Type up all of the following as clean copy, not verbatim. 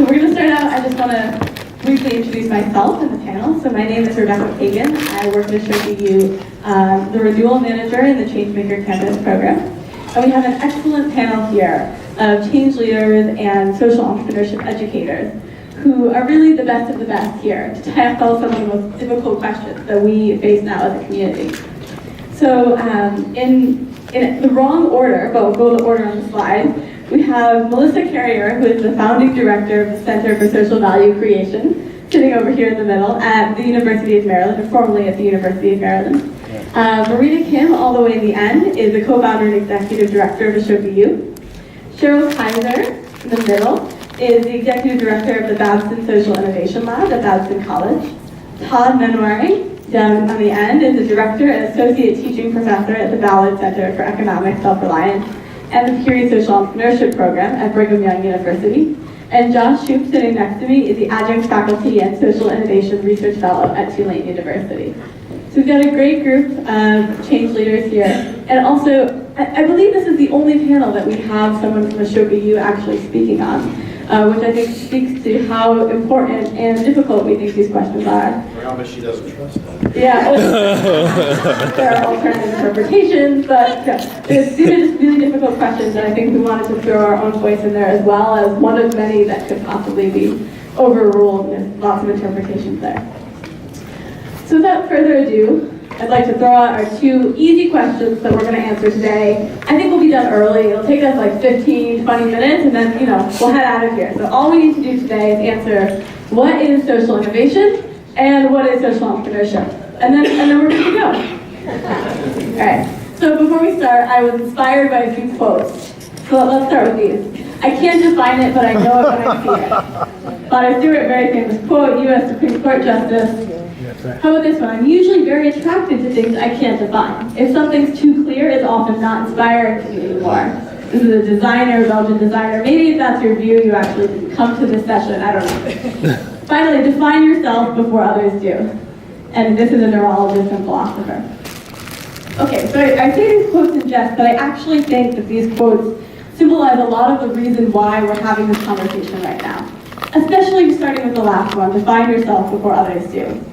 So we're going to start out. I just want to briefly introduce myself and the panel. So my name is Rebecca Kagan. I work at AshokaU, the Renewal Manager in the Changemaker Campus Program. And we have an excellent panel here of change leaders and social entrepreneurship educators who are really the best of the best here to tackle some of the most difficult questions that we face now as a community. So in the wrong order, but we'll go the order on the slide, we have Melissa Carrier, who is the founding director of the Center for Social Value Creation, sitting over here in the middle at the University of Maryland, or formerly at the University of Maryland. Marita Kim, all the way in the end, is the co-founder and executive director of AshokaU. Cheryl Kaiser, in the middle, is the executive director of the Babson Social Innovation Lab at Babson College. Todd Menwari, down on the end, is the director and associate teaching professor at the Ballard Center for Economic Self-Reliance and the Peary Social Entrepreneurship Program at Brigham Young University. And Josh Shoup, sitting next to me, is the adjunct faculty and social innovation research fellow at Tulane University. So we've got a great group of change leaders here. And also, I believe this is the only panel that we have someone from AshokaU actually speaking on, which I think speaks to how important and difficult we think these questions are. Well, but she doesn't trust them. Yeah, there are alternative interpretations, but these are just really difficult questions, and I think we wanted to throw our own voice in there as well as one of many that could possibly be overruled. There's lots of interpretations there. So without further ado, I'd like to throw out our two easy questions that we're going to answer today. I think we'll be done early. It'll take us like 15, 20 minutes, and then, we'll head out of here. So all we need to do today is answer what is social innovation and what is social entrepreneurship. And then we're good to go. All right. So before we start, I was inspired by a few quotes. So let's start with these. I can't define it, but I know it when I see it. Father Stewart, very famous quote, U.S. Supreme Court Justice. How about this one? I'm usually very attracted to things I can't define. If something's too clear, it's often not inspiring to me anymore. This is a designer, Belgian designer. Maybe if that's your view, you actually come to this session. I don't know. Finally, define yourself before others do. And this is a neurologist and philosopher. Okay, so I say these quotes in jest, but I actually think that these quotes symbolize a lot of the reason why we're having this conversation right now. Especially starting with the last one, define yourself before others do.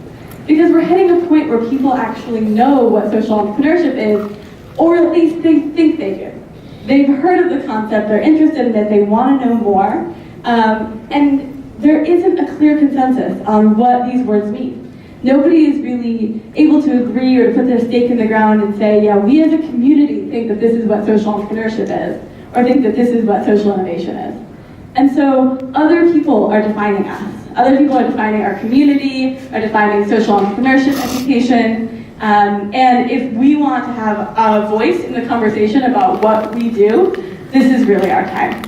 Because we're hitting a point where people actually know what social entrepreneurship is, or at least they think they do. They've heard of the concept, they're interested in it, they want to know more, and there isn't a clear consensus on what these words mean. Nobody is really able to agree or to put their stake in the ground and say, yeah, we as a community think that this is what social entrepreneurship is, or think that this is what social innovation is. And so other people are defining us. Other people are defining our community, are defining social entrepreneurship education, and if we want to have a voice in the conversation about what we do, this is really our time.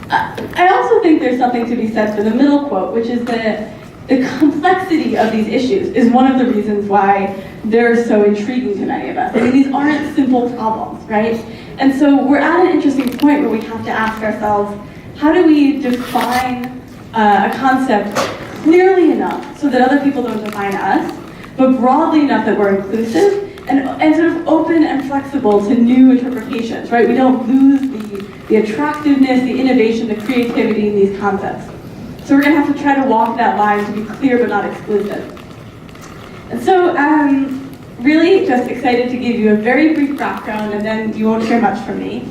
I also think there's something to be said for the middle quote, which is that the complexity of these issues is one of the reasons why they're so intriguing to many of us. I mean, these aren't simple problems, right? And so we're at an interesting point where we have to ask ourselves, how do we define a concept clearly enough so that other people don't define us, but broadly enough that we're inclusive and sort of open and flexible to new interpretations, right? We don't lose the attractiveness, the innovation, the creativity in these concepts. So we're gonna have to try to walk that line to be clear but not exclusive. And so really just excited to give you a very brief background, and then you won't hear much from me.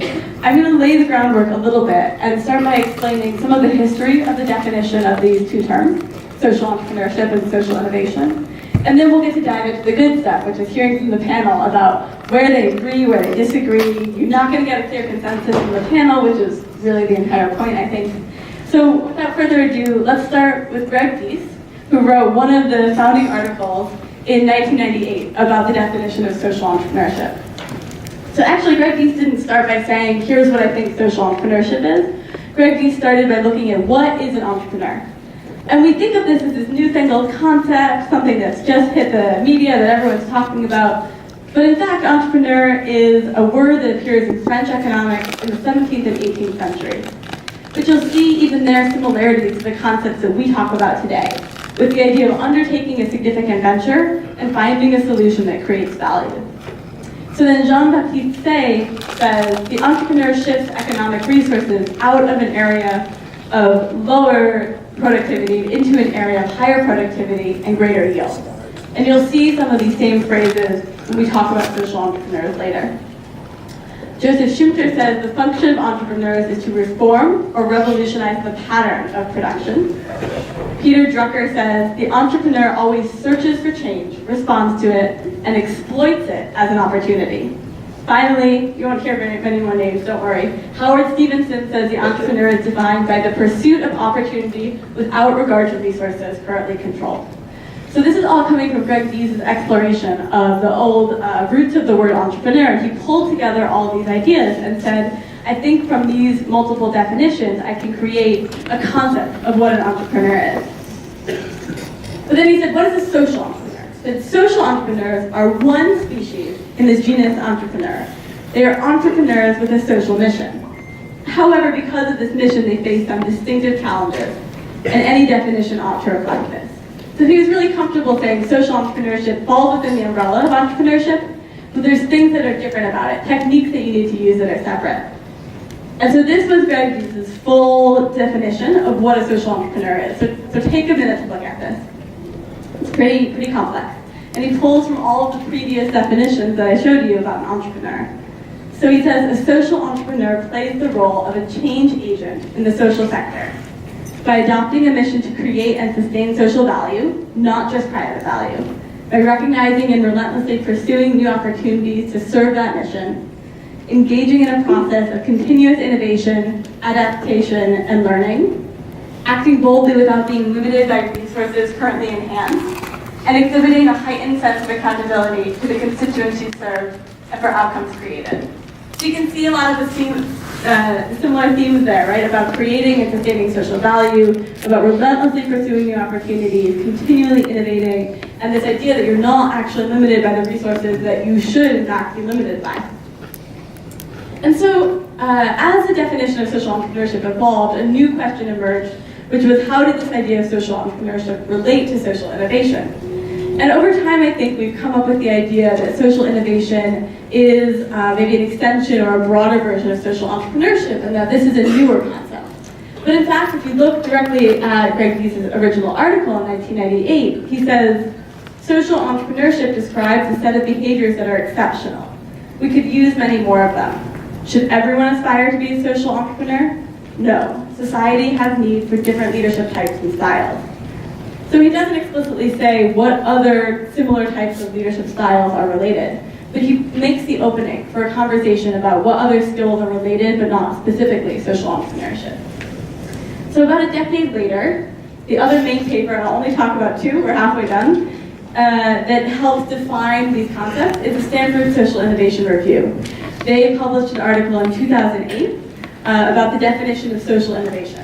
I'm going to lay the groundwork a little bit and start by explaining some of the history of the definition of these two terms, social entrepreneurship and social innovation. And then we'll get to dive into the good stuff, which is hearing from the panel about where they agree, where they disagree. You're not going to get a clear consensus from the panel, which is really the entire point, I think. So without further ado, let's start with Greg Deese, who wrote one of the founding articles in 1998 about the definition of social entrepreneurship. So actually, Greg Deese didn't start by saying, here's what I think social entrepreneurship is. Greg Deese started by looking at what is an entrepreneur. And we think of this as this newfangled concept, something that's just hit the media that everyone's talking about. But in fact, entrepreneur is a word that appears in French economics in the 17th and 18th century. But you'll see even there similarities to the concepts that we talk about today, with the idea of undertaking a significant venture and finding a solution that creates value. So then Jean-Baptiste Say says, the entrepreneur shifts economic resources out of an area of lower productivity into an area of higher productivity and greater yield. And you'll see some of these same phrases when we talk about social entrepreneurs later. Joseph Schumpeter says the function of entrepreneurs is to reform or revolutionize the pattern of production. Peter Drucker says the entrepreneur always searches for change, responds to it, and exploits it as an opportunity. Finally, you won't hear very many more names, don't worry. Howard Stevenson says the entrepreneur is defined by the pursuit of opportunity without regard to resources currently controlled. So this is all coming from Greg Deese's exploration of the old roots of the word entrepreneur. He pulled together all these ideas and said, I think from these multiple definitions, I can create a concept of what an entrepreneur is. But then he said, what is a social entrepreneur? That social entrepreneurs are one species in this genus entrepreneur. They are entrepreneurs with a social mission. However, because of this mission, they face some distinctive challenges, and any definition ought to reflect this. So he was really comfortable saying social entrepreneurship falls within the umbrella of entrepreneurship, but there's things that are different about it, techniques that you need to use that are separate. And so this was Greg Deese's full definition of what a social entrepreneur is. So take a minute to look at this. It's pretty complex. And he pulls from all of the previous definitions that I showed you about an entrepreneur. So he says a social entrepreneur plays the role of a change agent in the social sector by adopting a mission to create and sustain social value, not just private value, by recognizing and relentlessly pursuing new opportunities to serve that mission, engaging in a process of continuous innovation, adaptation, and learning, acting boldly without being limited by resources currently in hand, and exhibiting a heightened sense of accountability to the constituencies served and for outcomes created. So you can see a lot of the similar themes there, right? About creating and sustaining social value, about relentlessly pursuing new opportunities, continually innovating, and this idea that you're not actually limited by the resources that you should, in fact, be limited by. And so, as the definition of social entrepreneurship evolved, a new question emerged, which was how did this idea of social entrepreneurship relate to social innovation? And over time, I think we've come up with the idea that social innovation is maybe an extension or a broader version of social entrepreneurship, and that this is a newer concept. But in fact, if you look directly at Greg Deese's original article in 1998, he says, social entrepreneurship describes a set of behaviors that are exceptional. We could use many more of them. Should everyone aspire to be a social entrepreneur? No. Society has need for different leadership types and styles. So he doesn't explicitly say what other similar types of leadership styles are related, but he makes the opening for a conversation about what other skills are related, but not specifically social entrepreneurship. So about a decade later, the other main paper, and I'll only talk about two, we're halfway done, that helps define these concepts is the Stanford Social Innovation Review. They published an article in 2008 about the definition of social innovation.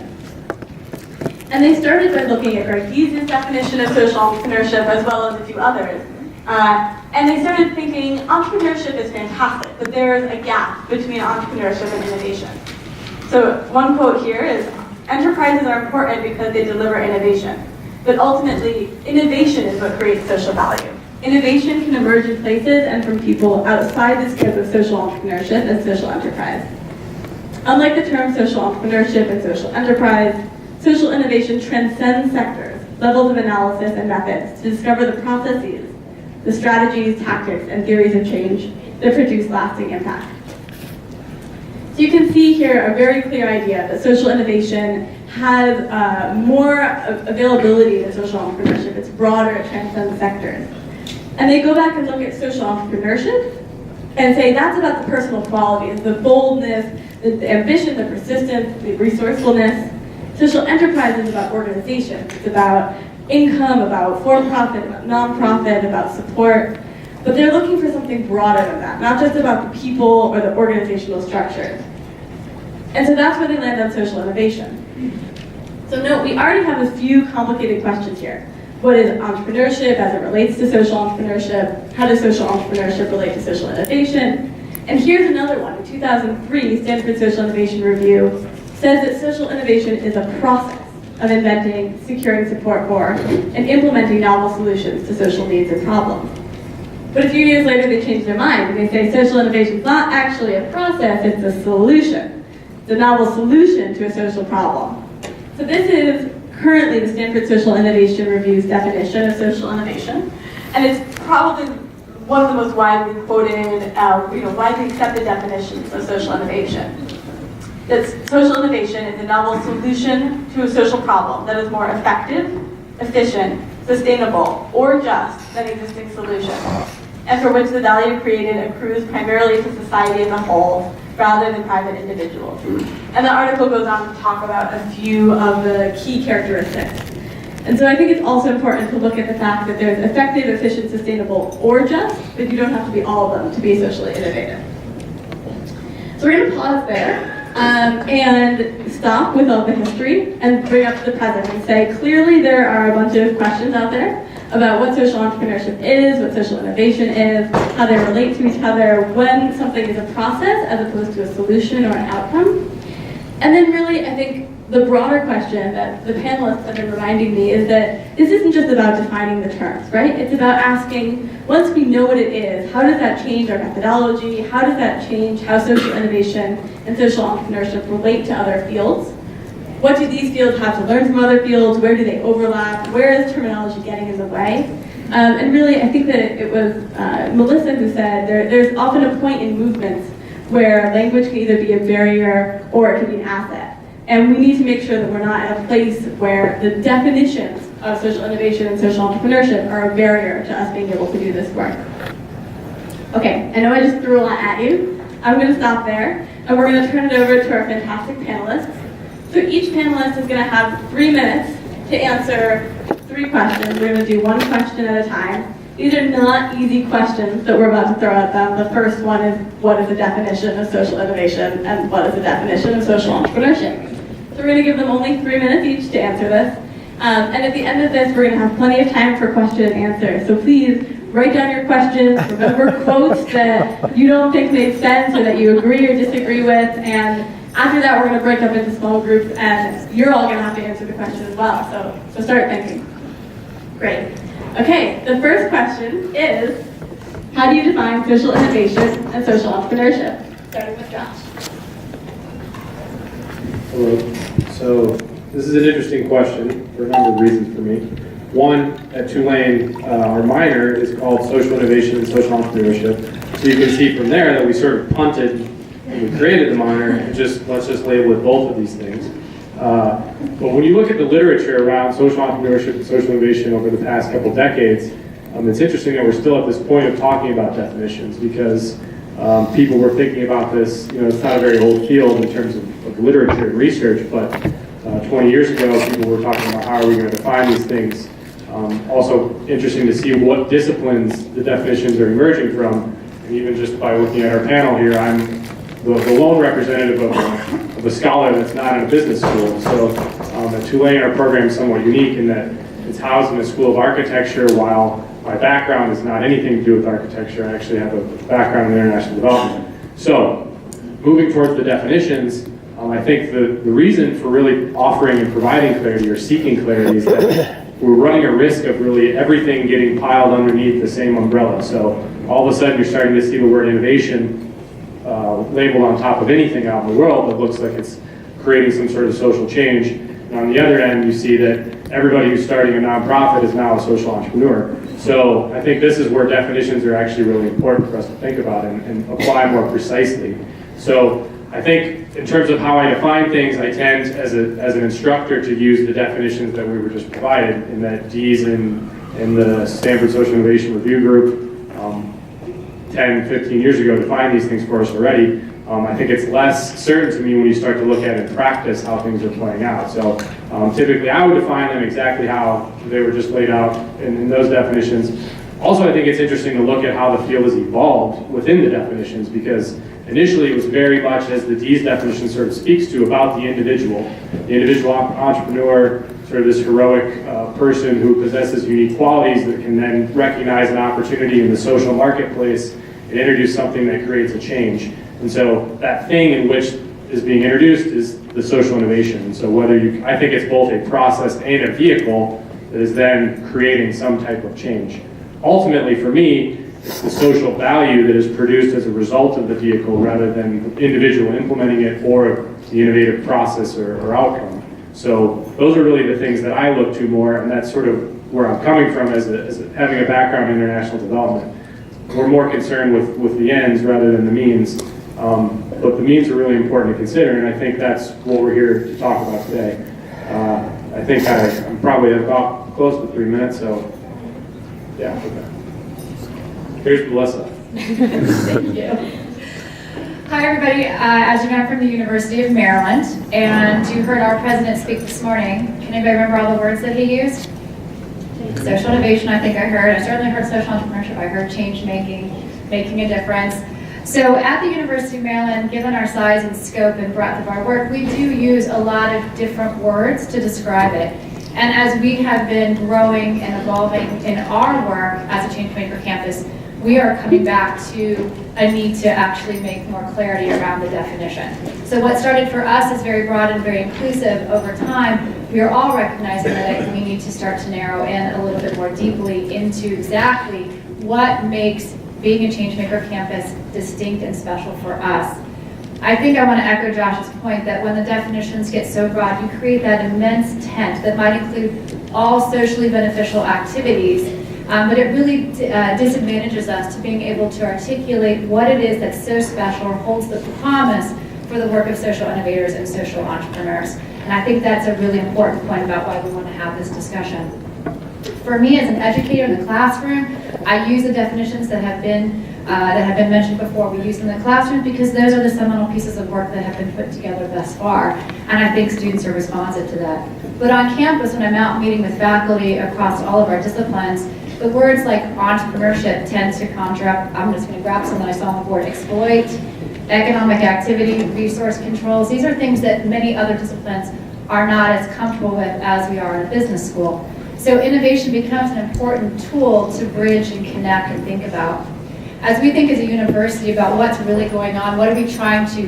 And they started by looking at Greg Deese's definition of social entrepreneurship as well as a few others. And they started thinking entrepreneurship is fantastic, but there is a gap between entrepreneurship and innovation. So one quote here is, enterprises are important because they deliver innovation, but ultimately innovation is what creates social value. Innovation can emerge in places and from people outside the scope of social entrepreneurship and social enterprise. Unlike the term social entrepreneurship and social enterprise, social innovation transcends sectors, levels of analysis, and methods to discover the processes, the strategies, tactics, and theories of change that produce lasting impact. So you can see here a very clear idea that social innovation has more availability than social entrepreneurship. It's broader, it transcends sectors. And they go back and look at social entrepreneurship and say that's about the personal qualities, the boldness, the ambition, the persistence, the resourcefulness. Social enterprise is about organization. It's about income, about for-profit, about non-profit, about support. But they're looking for something broader than that, not just about the people or the organizational structures. And so that's where they land on social innovation. So note, we already have a few complicated questions here. What is entrepreneurship as it relates to social entrepreneurship? How does social entrepreneurship relate to social innovation? And here's another one. In 2003, Stanford Social Innovation Review says that social innovation is a process of inventing, securing support for, and implementing novel solutions to social needs and problems. But a few years later, they change their mind and they say social innovation is not actually a process, it's a solution. It's a novel solution to a social problem. So this is currently the Stanford Social Innovation Review's definition of social innovation, and it's probably one of the most widely quoted, widely accepted definitions of social innovation. That social innovation is a novel solution to a social problem that is more effective, efficient, sustainable, or just than existing solutions, and for which the value created accrues primarily to society as a whole, rather than private individuals. And the article goes on to talk about a few of the key characteristics. And so I think it's also important to look at the fact that there's effective, efficient, sustainable, or just, but you don't have to be all of them to be socially innovative. So we're going to pause there and stop with all the history and bring up to the present and say, clearly there are a bunch of questions out there about what social entrepreneurship is, what social innovation is, how they relate to each other, when something is a process as opposed to a solution or an outcome. And then really, I think the broader question that the panelists have been reminding me is that this isn't just about defining the terms, right? It's about asking, once we know what it is, how does that change our methodology? How does that change how social innovation and social entrepreneurship relate to other fields? What do these fields have to learn from other fields? Where do they overlap? Where is terminology getting in the way? And really, I think that it was Melissa who said there's often a point in movements where language can either be a barrier or it can be an asset. And we need to make sure that we're not in a place where the definitions of social innovation and social entrepreneurship are a barrier to us being able to do this work. Okay, I know I just threw a lot at you. I'm going to stop there, and we're going to turn it over to our fantastic panelists. So each panelist is going to have 3 minutes to answer 3 questions. We're going to do 1 question at a time. These are not easy questions that we're about to throw at them. The first one is, what is the definition of social innovation, and what is the definition of social entrepreneurship? So we're going to give them only 3 minutes each to answer this. And at the end of this, we're going to have plenty of time for question and answer. So please write down your questions, remember quotes that you don't think make sense or that you agree or disagree with, and after that, we're going to break up into small groups, and you're all going to have to answer the question as well. So start thinking. Great. Okay, the first question is, how do you define social innovation and social entrepreneurship? Starting with Josh. Hello. So this is an interesting question for a number of reasons for me. One, at Tulane, our minor is called Social Innovation and Social Entrepreneurship. So you can see from there that we sort of punted when we created the minor, and let's just label it both of these things. But when you look at the literature around social entrepreneurship and social innovation over the past couple decades, it's interesting that we're still at this point of talking about definitions, because people were thinking about this, it's not a very old field in terms of literature and research, but 20 years ago, people were talking about how are we going to define these things. Also interesting to see what disciplines the definitions are emerging from, and even just by looking at our panel here, I'm the lone representative of a scholar that's not in a business school. So at Tulane, our program is somewhat unique in that it's housed in the School of Architecture, while my background is not anything to do with architecture. I actually have a background in international development. So moving towards the definitions, I think the reason for really offering and providing clarity or seeking clarity is that we're running a risk of really everything getting piled underneath the same umbrella. So all of a sudden you're starting to see the word innovation labeled on top of anything out in the world that looks like it's creating some sort of social change. And on the other end, you see that everybody who's starting a nonprofit is now a social entrepreneur. So I think this is where definitions are actually really important for us to think about and apply more precisely. So I think in terms of how I define things, I tend as an instructor to use the definitions that we were just provided, in that Dee's in the Stanford Social Innovation Review Group 10, 15 years ago defined these things for us already. I think it's less certain to me when you start to look at in practice how things are playing out. So typically I would define them exactly how they were just laid out in those definitions. Also, I think it's interesting to look at how the field has evolved within the definitions, because initially it was very much, as the Dee's definition sort of speaks to, about the individual entrepreneur, sort of this heroic person who possesses unique qualities that can then recognize an opportunity in the social marketplace and introduce something that creates a change. And so that thing in which is being introduced is the social innovation. And so I think it's both a process and a vehicle that is then creating some type of change. Ultimately, for me, it's the social value that is produced as a result of the vehicle rather than the individual implementing it or the innovative process or outcome. So those are really the things that I look to more, and that's sort of where I'm coming from as having a background in international development. We're more concerned with the ends rather than the means, but the means are really important to consider, and I think that's what we're here to talk about today. I think I'm probably about close to 3 minutes, so yeah. Okay. Here's Melissa. Thank you. Hi everybody, as you know, I'm from the University of Maryland, and you heard our president speak this morning. Can anybody remember all the words that he used? Social innovation, I think I heard. I certainly heard social entrepreneurship. I heard change making, making a difference. So at the University of Maryland, given our size and scope and breadth of our work, we do use a lot of different words to describe it. And as we have been growing and evolving in our work as a Changemaker campus, we are coming back to a need to actually make more clarity around the definition. So what started for us is very broad and very inclusive. Over time, we are all recognizing that we need to start to narrow in a little bit more deeply into exactly what makes being a Changemaker campus distinct and special for us. I think I want to echo Josh's point that when the definitions get so broad, you create that immense tent that might include all socially beneficial activities, but it really disadvantages us to being able to articulate what it is that's so special or holds the promise for the work of social innovators and social entrepreneurs. And I think that's a really important point about why we want to have this discussion. For me as an educator in the classroom, I use the definitions that have been mentioned before. We use them in the classroom because those are the seminal pieces of work that have been put together thus far, and I think students are responsive to that. But on campus, when I'm out meeting with faculty across all of our disciplines, the words like entrepreneurship tend to conjure up, I'm just going to grab some that I saw on the board, exploit, economic activity, resource controls. These are things that many other disciplines are not as comfortable with as we are in a business school. So innovation becomes an important tool to bridge and connect and think about. As we think as a university about what's really going on, what are we trying to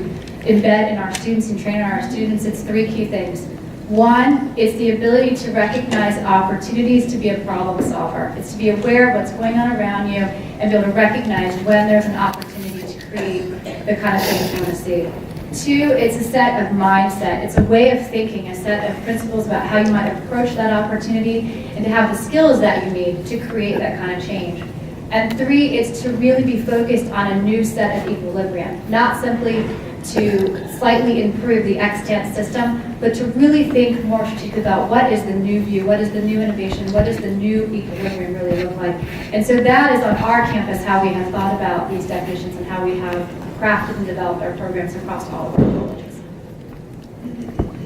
embed in our students and train our students, it's three key things. One, it's the ability to recognize opportunities to be a problem solver. It's to be aware of what's going on around you and be able to recognize when there's an opportunity to create the kind of things you want to see. Two, it's a set of mindset. It's a way of thinking, a set of principles about how you might approach that opportunity and to have the skills that you need to create that kind of change. And three, it's to really be focused on a new set of equilibrium, not simply to slightly improve the extant system, but to really think more strategically about what is the new view, what is the new innovation, what does the new equilibrium really look like. And so that is on our campus how we have thought about these definitions and how we have crafted and developed our programs across all of our colleges.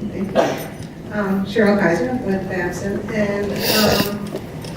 Thank you. Cheryl Kaiser with Babson, and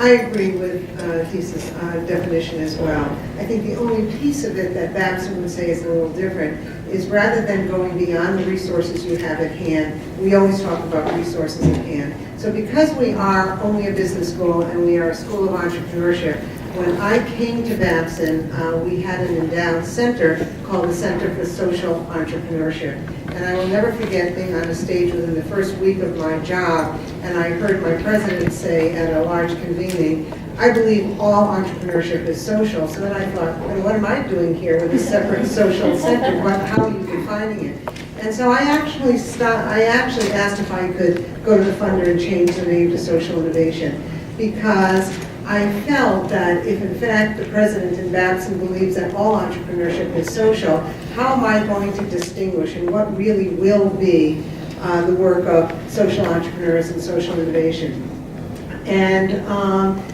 I agree with Deesa's definition as well. I think the only piece of it that Babson would say is a little different is rather than going beyond the resources you have at hand, we always talk about resources at hand. So because we are only a business school and we are a school of entrepreneurship, when I came to Babson, we had an endowed center called the Center for Social Entrepreneurship. And I will never forget being on a stage within the first week of my job, and I heard my president say at a large convening, I believe all entrepreneurship is social. So then I thought, well, what am I doing here with a separate social center? How are you defining it? And so I actually asked if I could go to the funder and change the name to Social Innovation, because I felt that if in fact the president in Babson believes that all entrepreneurship is social, how am I going to distinguish and what really will be the work of social entrepreneurs and social innovation? And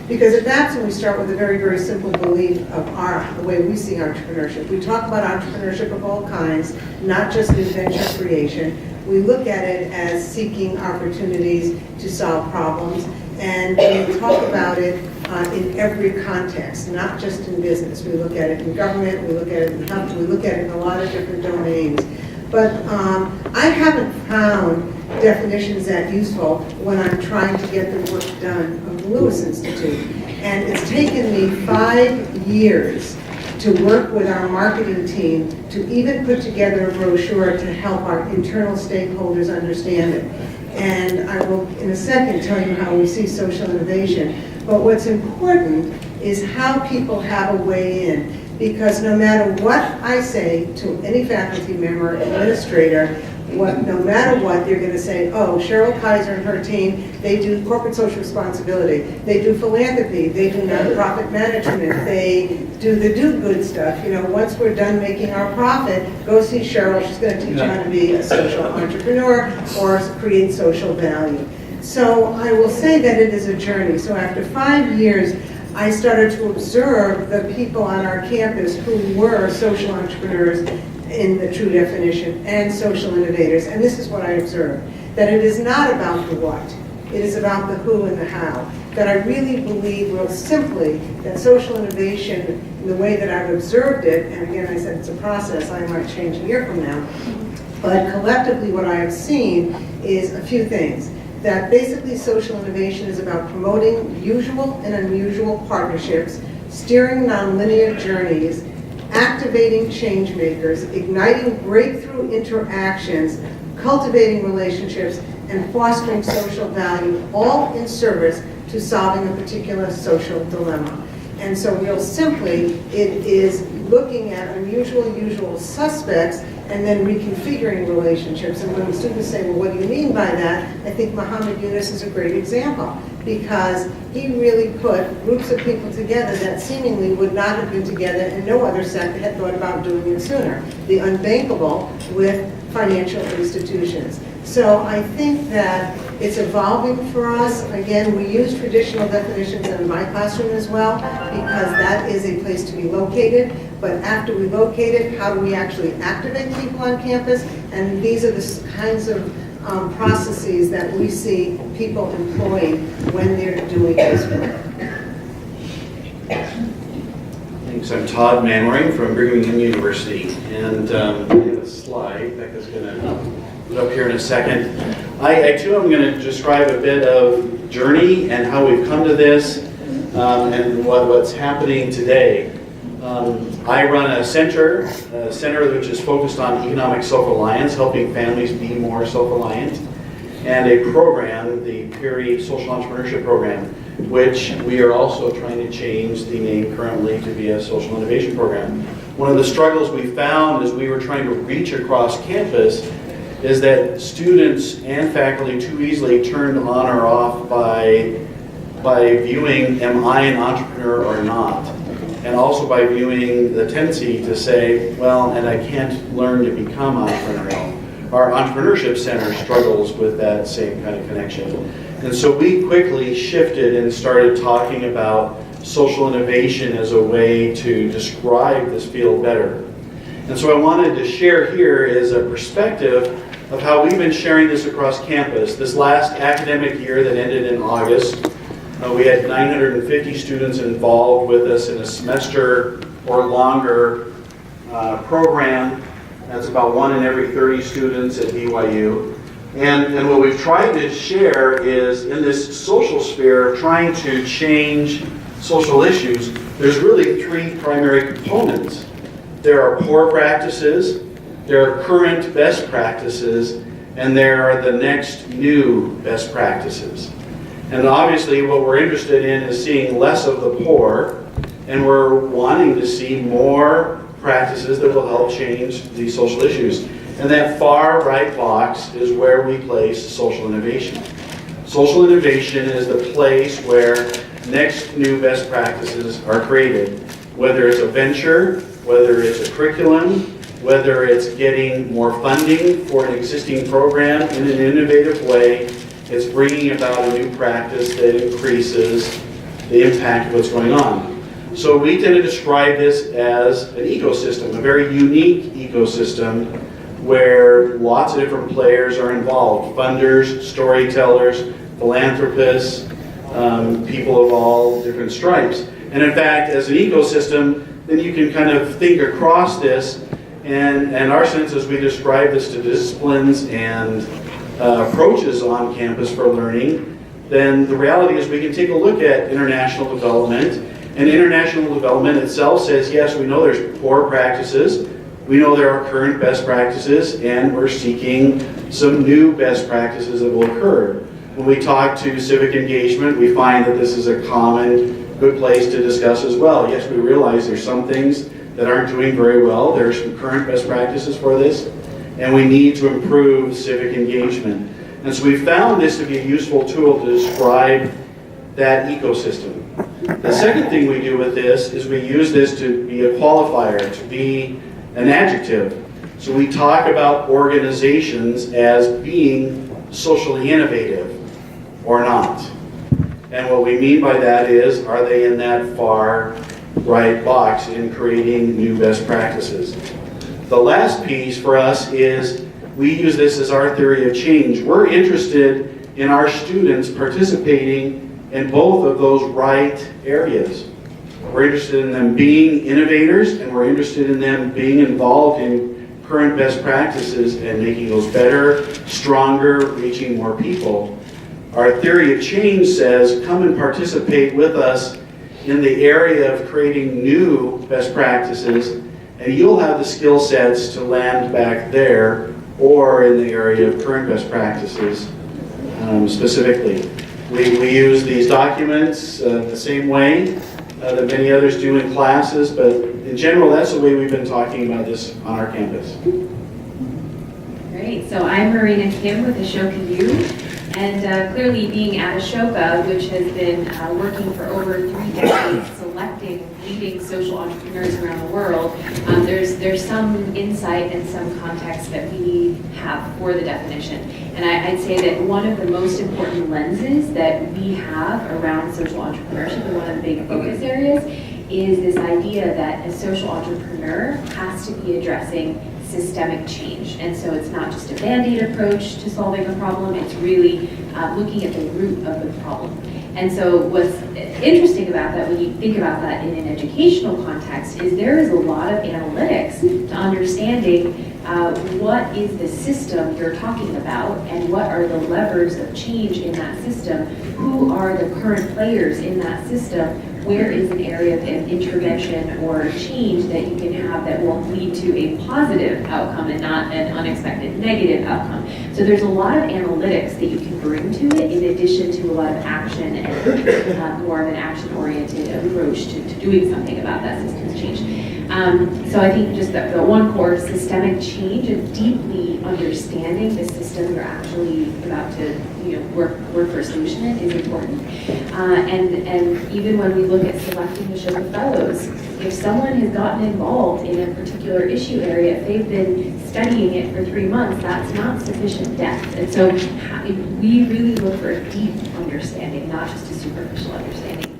because at Babson we start with a very, very simple belief of the way we see entrepreneurship. We talk about entrepreneurship of all kinds, not just in venture creation. We look at it as seeking opportunities to solve problems, and we talk about it in every context, not just in business. We look at it in government, we look at it in health, we look at it in a lot of different domains. But I haven't found definitions that useful when I'm trying to get the work done of the Lewis Institute. And it's taken me 5 years to work with our marketing team to even put together a brochure to help our internal stakeholders understand it. And I will, in a second, tell you how we see social innovation. But what's important is how people have a way in. Because no matter what I say to any faculty member, administrator, no matter what, they're going to say, oh, Cheryl Kaiser and her team, they do corporate social responsibility, they do philanthropy, they do nonprofit management, they do the do-good stuff. You know, once we're done making our profit, go see Cheryl. She's going to teach you how to be a social entrepreneur or create social value. So I will say that it is a journey. So after 5 years, I started to observe the people on our campus who were social entrepreneurs in the true definition and social innovators. And this is what I observed, that it is not about the what, it is about the who and the how. That I really believe real simply that social innovation, in the way that I've observed it, and again I said it's a process, I might change a year from now, but collectively what I have seen is a few things. That basically social innovation is about promoting usual and unusual partnerships, steering nonlinear journeys, activating change makers, igniting breakthrough interactions, cultivating relationships, and fostering social value, all in service to solving a particular social dilemma. And so real simply, it is looking at unusual, usual suspects and then reconfiguring relationships. And when students say, well, what do you mean by that? I think Muhammad Yunus is a great example, because he really put groups of people together that seemingly would not have been together, and no other sector had thought about doing it sooner. The unbankable with financial institutions. So I think that it's evolving for us. Again, we use traditional definitions in my classroom as well, because that is a place to be located. But after we locate it, how do we actually activate people on campus? And these are the kinds of processes that we see people employing when they're doing this work. Thanks. I'm Todd Manwaring from Brigham Young University, and I have a slide Becca's going to put up here in a second. I too am going to describe a bit of journey and how we've come to this, and what's happening today. I run a center which is focused on economic self-reliance, helping families be more self-reliant, and a program, the Peary Social Entrepreneurship Program, which we are also trying to change the name currently to be a social innovation program. One of the struggles we found as we were trying to reach across campus is that students and faculty too easily turned on or off by viewing, am I an entrepreneur or not? And also by viewing the tendency to say, well, and I can't learn to become entrepreneurial. Our entrepreneurship center struggles with that same kind of connection. And so we quickly shifted and started talking about social innovation as a way to describe this field better. And so I wanted to share here is a perspective of how we've been sharing this across campus. This last academic year that ended in August, we had 950 students involved with us in a semester or longer program. That's about 1 in every 30 students at BYU. And what we've tried to share is in this social sphere, trying to change social issues, there's really 3 primary components. There are poor practices, there are current best practices, and there are the next new best practices. And obviously what we're interested in is seeing less of the poor, and we're wanting to see more practices that will help change these social issues. And that far right box is where we place social innovation. Social innovation is the place where next new best practices are created, whether it's a venture, whether it's a curriculum, whether it's getting more funding for an existing program in an innovative way. It's bringing about a new practice that increases the impact of what's going on. So we tend to describe this as an ecosystem, a very unique ecosystem where lots of different players are involved. Funders, storytellers, philanthropists, people of all different stripes. And in fact, as an ecosystem, then you can kind of think across this, and our sense as we describe this to disciplines and approaches on campus for learning, then the reality is we can take a look at international development. And international development itself says, yes, we know there's poor practices, we know there are current best practices, and we're seeking some new best practices that will occur. When we talk to civic engagement, we find that this is a common, good place to discuss as well. Yes, we realize there's some things that aren't doing very well. There's some current best practices for this. and we need to improve civic engagement. And so we found this to be a useful tool to describe that ecosystem. The second thing we do with this is we use this to be a qualifier, to be an adjective. So we talk about organizations as being socially innovative or not. And what we mean by that is, are they in that far right box in creating new best practices? The last piece for us is we use this as our theory of change. We're interested in our students participating in both of those right areas. We're interested in them being innovators, and we're interested in them being involved in current best practices and making those better, stronger, reaching more people. Our theory of change says, come and participate with us in the area of creating new best practices, and you'll have the skill sets to land back there or in the area of current best practices specifically. We use these documents the same way that many others do in classes, but in general, that's the way we've been talking about this on our campus. Great, so I'm Marina Kim with AshokaU. And clearly being at Ashoka, which has been working for over 3 decades, selecting leading social entrepreneurs around the world, there's some insight and some context that we have for the definition. And I'd say that one of the most important lenses that we have around social entrepreneurship, and one of the big focus areas, is this idea that a social entrepreneur has to be addressing systemic change. And so it's not just a Band-Aid approach to solving a problem, it's really looking at the root of the problem. And so what's interesting about that, when you think about that in an educational context, is there is a lot of analytics to understanding what is the system you're talking about and what are the levers of change in that system, who are the current players in that system, where is an area of intervention or change that you can have that will lead to a positive outcome and not an unexpected negative outcome. So there's a lot of analytics that you can bring to it in addition to a lot of action and more of an action-oriented approach to doing something about that systems change. So I think just the one core systemic change and deeply understanding the system you're actually about to work for a solution in is important. And even when we look at selecting Ashoka Fellows, if someone has gotten involved in a particular issue area, if they've been studying it for 3 months, that's not sufficient depth. And so we really look for a deep understanding, not just a superficial understanding.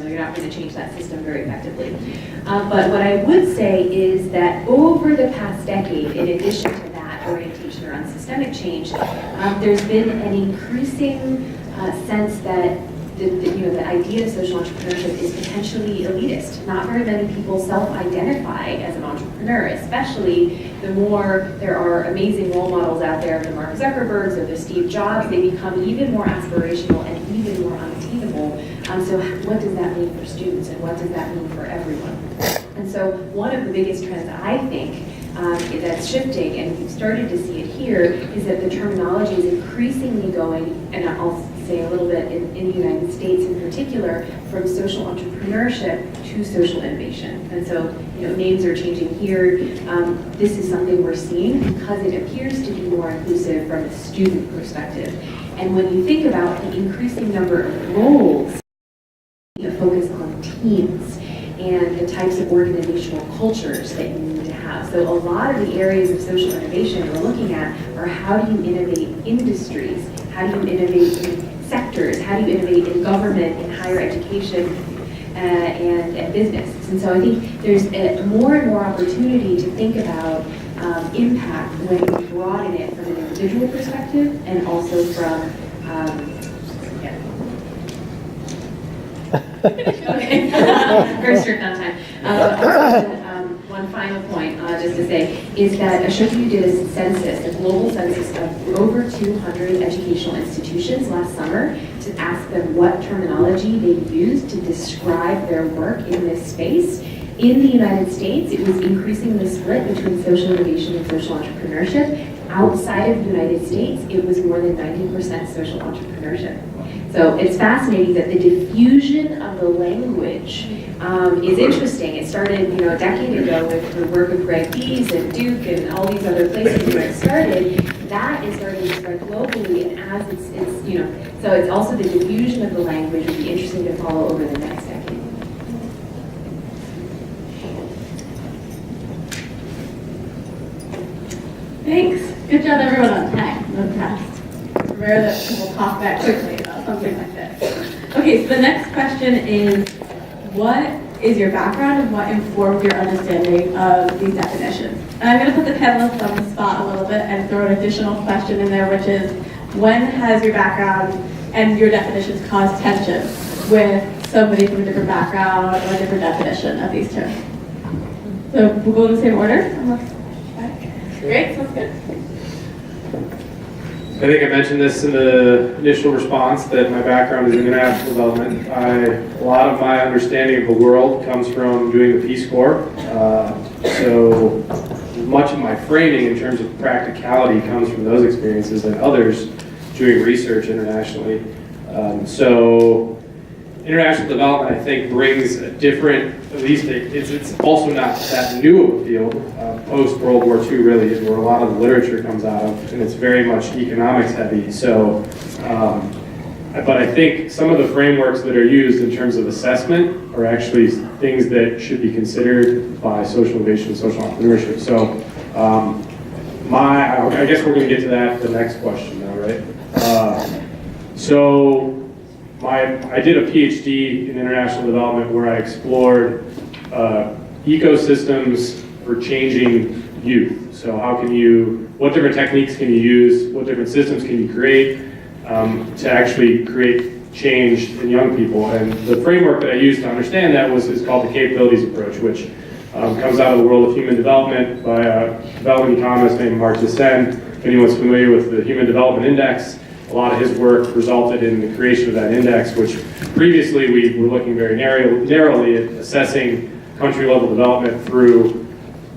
You're not going to change that system very effectively. But what I would say is that over the past decade, in addition to that orientation around systemic change, there's been an increasing sense that the idea of social entrepreneurship is potentially elitist. Not very many people self-identify as an entrepreneur, especially the more there are amazing role models out there, the Mark Zuckerbergs or the Steve Jobs, they become even more aspirational and even more unattainable. So what does that mean for students, and what does that mean for everyone? And so one of the biggest trends I think that's shifting, and we've started to see it here, is that the terminology is increasingly going, and I'll say a little bit in the United States in particular, from social entrepreneurship to social innovation. And so names are changing here. This is something we're seeing because it appears to be more inclusive from a student perspective. And when you think about the increasing number of roles, a focus on teams and the types of organizational cultures that you need to have. So a lot of the areas of social innovation we're looking at are how do you innovate industries, how do you innovate in sectors, how do you innovate in government, in higher education, and business. And so I think there's more and more opportunity to think about impact when you broaden it from an individual perspective and also from okay, very strict on time. One final point, just to say, is that AshokaU did a census, a global census of over 200 educational institutions last summer to ask them what terminology they used to describe their work in this space. In the United States, it was increasing the split between social innovation and social entrepreneurship. Outside of the United States, it was more than 90% social entrepreneurship. So it's fascinating that the diffusion of the language is interesting. It started, a decade ago with the work of Greg Dees and Duke and all these other places where it started. That is starting to spread globally, and as it's so it's also the diffusion of the language will be interesting to follow over the next decade. Thanks. Good job, everyone, on time. No test. It's rare that people talk that quickly about something like this. Okay, so the next question is, what is your background and what informed your understanding of these definitions? And I'm going to put the panelists on the spot a little bit and throw an additional question in there, which is, when has your background and your definitions caused tension with somebody from a different background or a different definition of these terms? So we'll go in the same order. Great, sounds good. I think I mentioned this in the initial response that my background is in international development. A lot of my understanding of the world comes from doing the Peace Corps. So much of my framing in terms of practicality comes from those experiences and others doing research internationally. So international development, I think, brings a different, at least it's also not that new of a field. Post-World War II really is where a lot of the literature comes out of, and it's very much economics heavy. So, but I think some of the frameworks that are used in terms of assessment are actually things that should be considered by social innovation and social entrepreneurship. So, I guess we're going to get to that the next question now, right? I did a PhD in international development where I explored ecosystems for changing youth. So what different techniques can you use, what different systems can you create to actually create change in young people? And the framework that I used to understand that is called the capabilities approach, which comes out of the world of human development by a development economist named Mark Dessen. If anyone's familiar with the Human Development Index, a lot of his work resulted in the creation of that index, which previously we were looking very narrowly at assessing country-level development through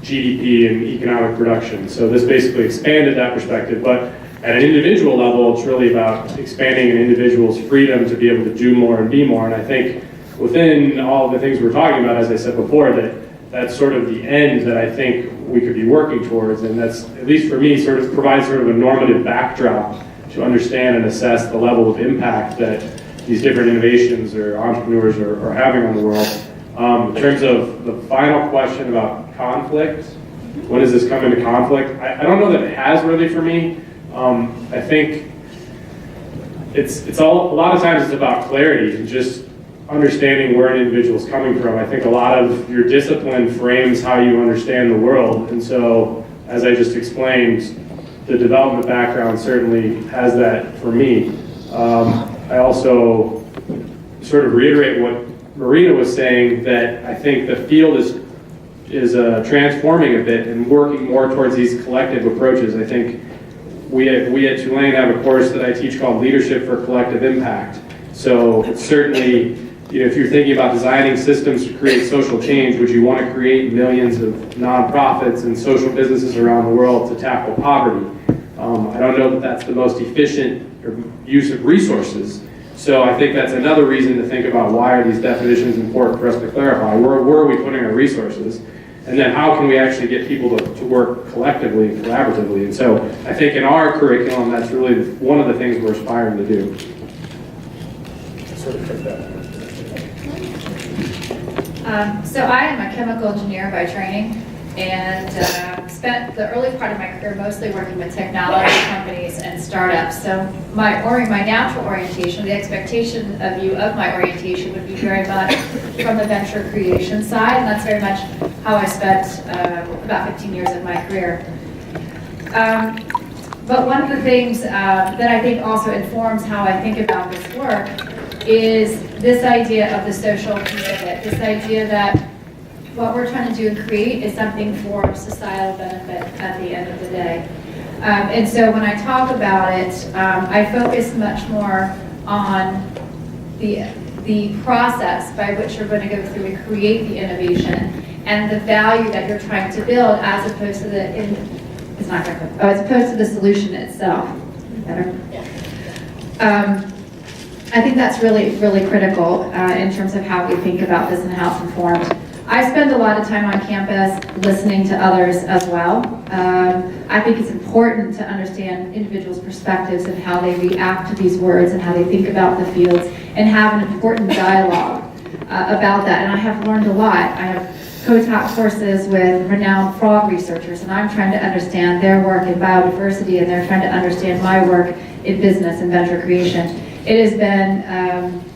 GDP and economic production. So this basically expanded that perspective, but at an individual level, it's really about expanding an individual's freedom to be able to do more and be more. And I think within all of the things we're talking about, as I said before, that's sort of the end that I think we could be working towards, and that's, at least for me, sort of provides sort of a normative backdrop to understand and assess the level of impact that these different innovations or entrepreneurs are having on the world. In terms of the final question about conflict, when does this come into conflict? I don't know that it has really for me. I think a lot of times it's about clarity and just understanding where an individual is coming from. I think a lot of your discipline frames how you understand the world, and so as I just explained, the development background certainly has that for me. I also sort of reiterate what Marina was saying, that I think the field is transforming a bit and working more towards these collective approaches. I think we at Tulane have a course that I teach called Leadership for Collective Impact. So certainly, if you're thinking about designing systems to create social change, would you want to create millions of nonprofits and social businesses around the world to tackle poverty? I don't know that that's the most efficient use of resources. So I think that's another reason to think about why are these definitions important for us to clarify. Where are we putting our resources? And then how can we actually get people to work collectively and collaboratively? And so I think in our curriculum, that's really one of the things we're aspiring to do. Sort of take that. So I am a chemical engineer by training, and spent the early part of my career mostly working with technology companies and startups. So my natural orientation, the expectation of my orientation would be very much from the venture creation side, and that's very much how I spent about 15 years of my career. But one of the things that I think also informs how I think about this work is this idea of the social piece of it, this idea that what we're trying to do and create is something for societal benefit at the end of the day. And so when I talk about it, I focus much more on the process by which you're going to go through and create the innovation, and the value that you're trying to build as opposed to as opposed to the solution itself. Better? I think that's really, really critical in terms of how we think about this and how it's informed. I spend a lot of time on campus listening to others as well. I think it's important to understand individuals' perspectives and how they react to these words and how they think about the fields and have an important dialogue about that. And I have learned a lot. I have co-taught courses with renowned frog researchers, and I'm trying to understand their work in biodiversity, and they're trying to understand my work in business and venture creation. It has been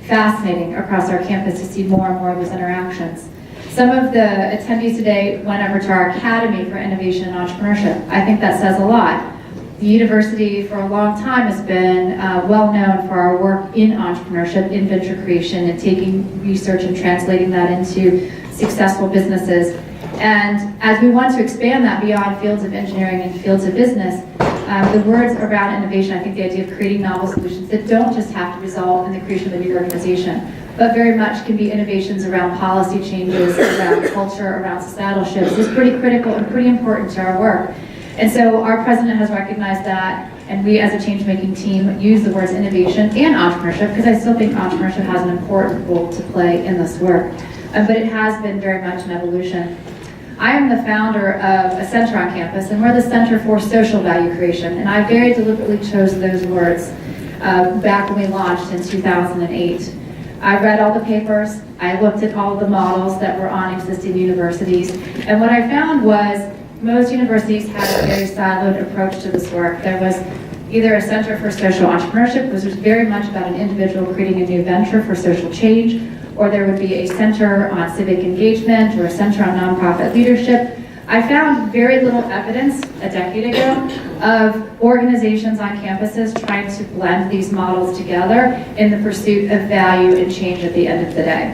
fascinating across our campus to see more and more of those interactions. Some of the attendees today went over to our Academy for Innovation and Entrepreneurship. I think that says a lot. The university for a long time has been well known for our work in entrepreneurship, in venture creation, and taking research and translating that into successful businesses. And as we want to expand that beyond fields of engineering and fields of business, the words around innovation, I think the idea of creating novel solutions that don't just have to result in the creation of a new organization, but very much can be innovations around policy changes, around culture, around societal shifts, is pretty critical and pretty important to our work. And so our president has recognized that, and we as a change-making team use the words innovation and entrepreneurship, because I still think entrepreneurship has an important role to play in this work. But it has been very much an evolution. I am the founder of a center on campus, and we're the Center for Social Value Creation, and I very deliberately chose those words back when we launched in 2008. I read all the papers, I looked at all the models that were on existing universities, and what I found was most universities had a very siloed approach to this work. There was either a Center for Social Entrepreneurship, which was very much about an individual creating a new venture for social change, or there would be a center on civic engagement or a center on nonprofit leadership. I found very little evidence a decade ago of organizations on campuses trying to blend these models together in the pursuit of value and change at the end of the day.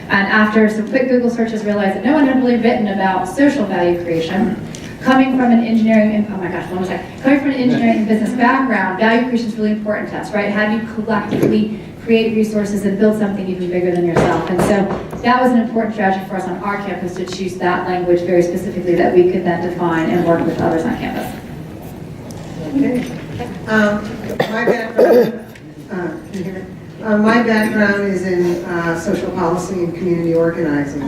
And after some quick Google searches, realized that no one had really written about social value creation. Coming from an engineering, coming from an engineering and business background, value creation is really important to us, right? How do you collectively create resources and build something even bigger than yourself? And so that was an important strategy for us on our campus to choose that language very specifically that we could then define and work with others on campus. Okay. My background, can you hear me? My background is in social policy and community organizing.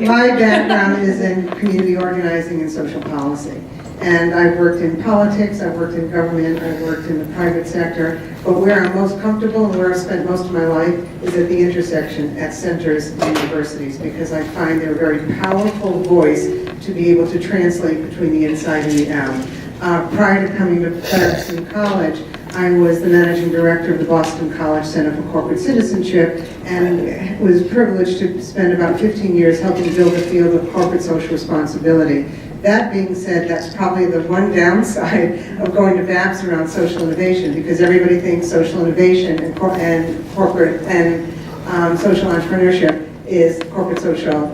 My background is in community organizing and social policy. And I've worked in politics, I've worked in government, I've worked in the private sector, but where I'm most comfortable and where I've spent most of my life is at the intersection at centers and universities, because I find they're a very powerful voice to be able to translate between the inside and the out. Prior to coming to Clarkson College, I was the managing director of the Boston College Center for Corporate Citizenship, and was privileged to spend about 15 years helping build the field of corporate social responsibility. That being said, that's probably the one downside of going to BAPS around social innovation, because everybody thinks social innovation and corporate and social entrepreneurship is corporate social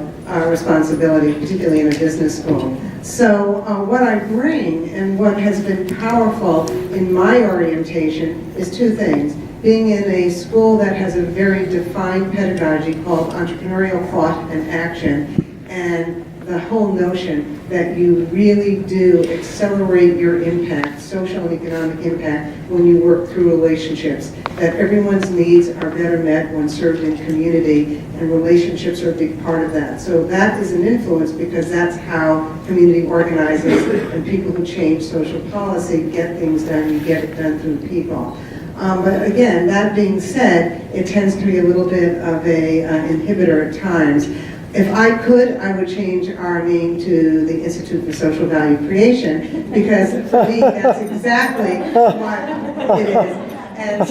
responsibility, particularly in a business school. So what I bring and what has been powerful in my orientation is two things. Being in a school that has a very defined pedagogy called entrepreneurial thought and action, and the whole notion that you really do accelerate your impact, social and economic impact, when you work through relationships, that everyone's needs are better met when served in community, and relationships are a big part of that. So that is an influence, because that's how community organizers and people who change social policy get things done. You get it done through people. But again, that being said, it tends to be a little bit of an inhibitor at times. If I could, I would change our name to the Institute for Social Value Creation, because for me, that's exactly what it is. And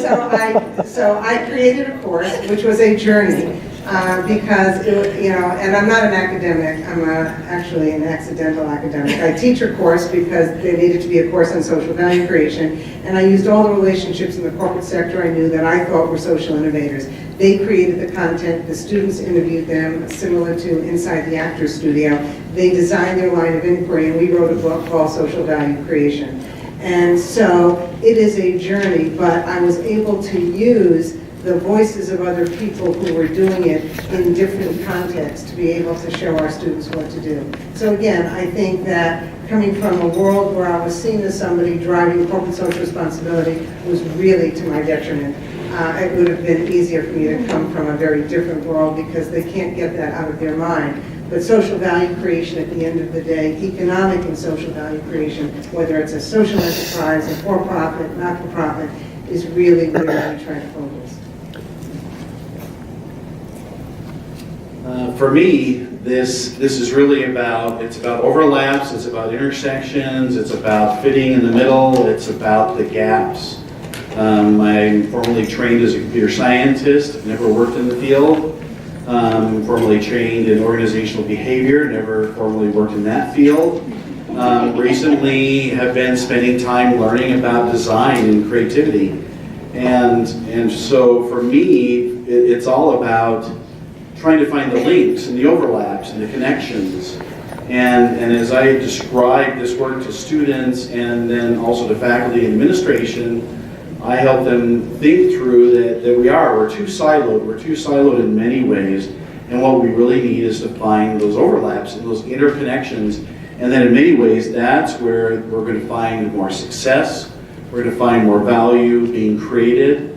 so I created a course, which was a journey, because and I'm not an academic. I'm actually an accidental academic. I teach a course because there needed to be a course on social value creation, and I used all the relationships in the corporate sector I knew that I thought were social innovators. They created the content, the students interviewed them, similar to Inside the Actors Studio. They designed their line of inquiry, and we wrote a book called Social Value Creation. And so it is a journey, but I was able to use the voices of other people who were doing it in different contexts to be able to show our students what to do. So again, I think that coming from a world where I was seen as somebody driving corporate social responsibility was really to my detriment. It would have been easier for me to come from a very different world because they can't get that out of their mind. But social value creation at the end of the day, economic and social value creation, whether it's a social enterprise, a for-profit, not-for-profit, is really where we try to focus. For me, this is really about, it's about overlaps, it's about intersections, it's about fitting in the middle, it's about the gaps. I'm formally trained as a computer scientist, never worked in the field. Formally trained in organizational behavior, never formally worked in that field. Recently have been spending time learning about design and creativity. And so for me, it's all about trying to find the links and the overlaps and the connections. And as I describe this work to students and then also to faculty and administration, I help them think through that we're too siloed in many ways, and what we really need is to find those overlaps and those interconnections, and then in many ways that's where we're going to find more success, we're going to find more value being created,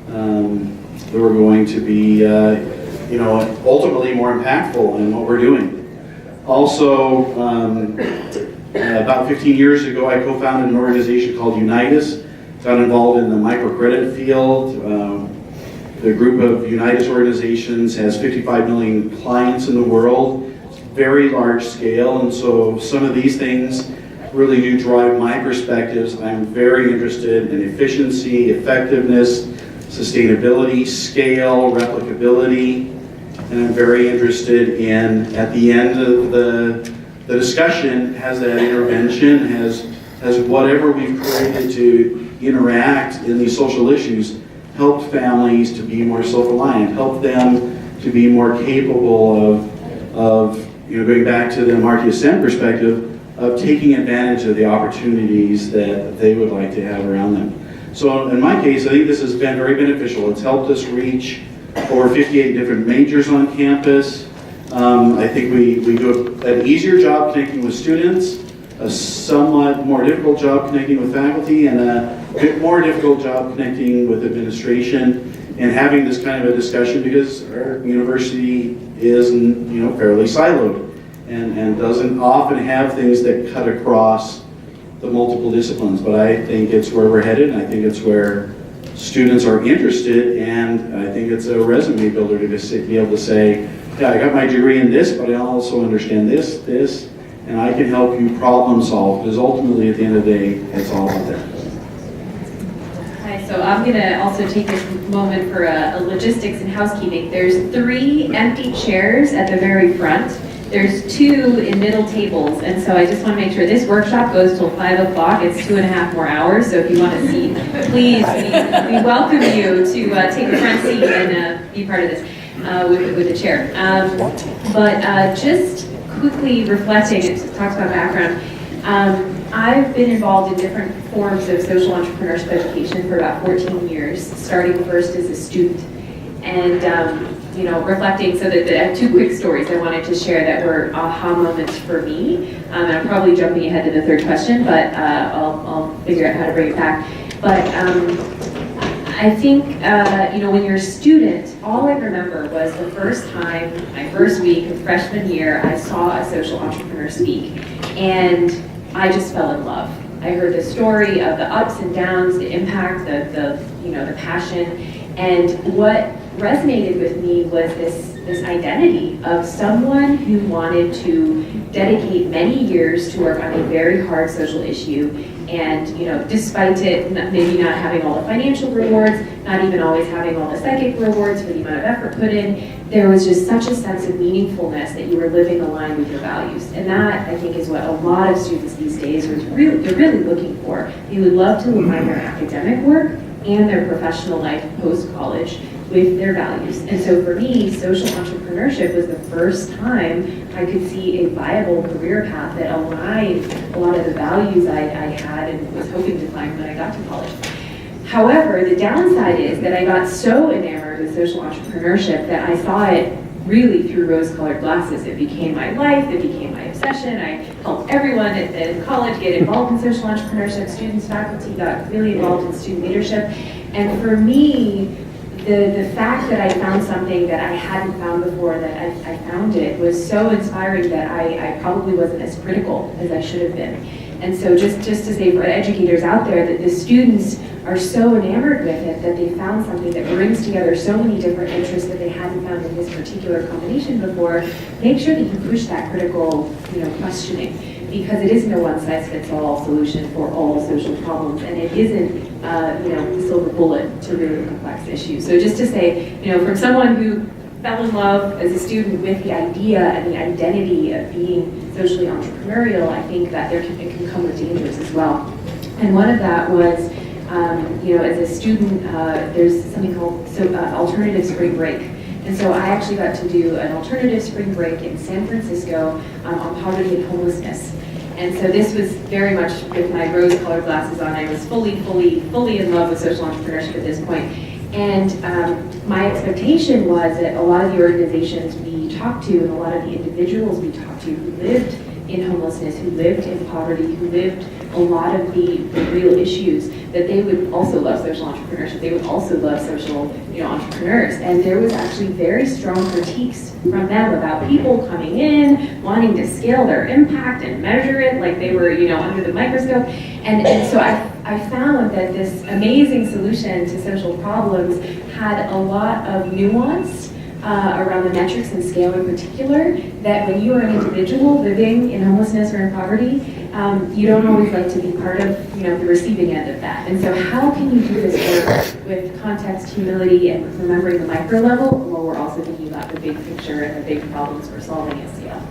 we're going to be ultimately more impactful in what we're doing. Also, about 15 years ago I co-founded an organization called Unitas. Got involved in the microcredit field. The group of Unitas organizations has 55 million clients in the world. It's very large scale, and so some of these things really do drive my perspectives. I'm very interested in efficiency, effectiveness, sustainability, scale, replicability, and I'm very interested in, at the end of the discussion, has that intervention, has whatever we've created to interact in these social issues helped families to be more self-reliant, helped them to be more capable of going back to the Amartya Sen perspective, of taking advantage of the opportunities that they would like to have around them. So in my case, I think this has been very beneficial. It's helped us reach over 58 different majors on campus. I think we do an easier job connecting with students, a somewhat more difficult job connecting with faculty, and a bit more difficult job connecting with administration and having this kind of a discussion because our university is fairly siloed and doesn't often have things that cut across the multiple disciplines. But I think it's where we're headed, and I think it's where students are interested, and I think it's a resume builder to be able to say, yeah, I got my degree in this, but I also understand this, and I can help you problem solve, because ultimately, at the end of the day, it's all about that. Hi, so I'm going to also take this moment for a logistics and housekeeping. There's 3 empty chairs at the very front. There's 2 in middle tables, and so I just want to make sure this workshop goes till 5 o'clock. It's 2.5 more hours, so if you want a seat, please, we welcome you to take a front seat and be part of this with the chair. But just quickly reflecting, it talks about background. I've been involved in different forms of social entrepreneurship education for about 14 years, starting first as a student. And reflecting, so that I have 2 quick stories I wanted to share that were aha moments for me. And I'm probably jumping ahead to the 3rd question, but I'll figure out how to bring it back. But I think, when you're a student, all I remember was the first time, my first week of freshman year, I saw a social entrepreneur speak, and I just fell in love. I heard the story of the ups and downs, the impact, the passion, and what resonated with me was this identity of someone who wanted to dedicate many years to work on a very hard social issue, and despite it maybe not having all the financial rewards, not even always having all the psychic rewards for the amount of effort put in, there was just such a sense of meaningfulness that you were living aligned with your values. And that, I think, is what a lot of students these days they're really looking for. They would love to align their academic work and their professional life post-college with their values. And so for me, social entrepreneurship was the first time I could see a viable career path that aligned a lot of the values I had and was hoping to find when I got to college. However, the downside is that I got so enamored with social entrepreneurship that I saw it really through rose-colored glasses. It became my life, it became my obsession. I helped everyone at college get involved in social entrepreneurship. Students, faculty got really involved in student leadership. And for me, the fact that I found something that I hadn't found before, that I found it, was so inspiring that I probably wasn't as critical as I should have been. And so just to say for educators out there, that the students are so enamored with it that they found something that brings together so many different interests that they hadn't found in this particular combination before, make sure that you push that critical, questioning, because it isn't a one-size-fits-all solution for all social problems, and it isn't, the silver bullet to really complex issues. So just to say, from someone who fell in love as a student with the idea and the identity of being socially entrepreneurial, I think that it can come with dangers as well. And one of that was, as a student, there's something called alternative spring break. And so I actually got to do an alternative spring break in San Francisco on poverty and homelessness. And so this was very much with my rose-colored glasses on. I was fully in love with social entrepreneurship at this point. And my expectation was that a lot of the organizations we talked to and a lot of the individuals we talked to who lived in homelessness, who lived in poverty, who lived a lot of the real issues, that they would also love social entrepreneurship. They would also love social entrepreneurs. And there was actually very strong critiques from them about people coming in, wanting to scale their impact and measure it like they were under the microscope. And so I found that this amazing solution to social problems had a lot of nuance around the metrics and scale in particular, that when you are an individual living in homelessness or in poverty, you don't always like to be part of the receiving end of that. And so how can you do this work with context, humility, and with remembering the micro level, while we're also thinking about the big picture and the big problems we're solving at scale?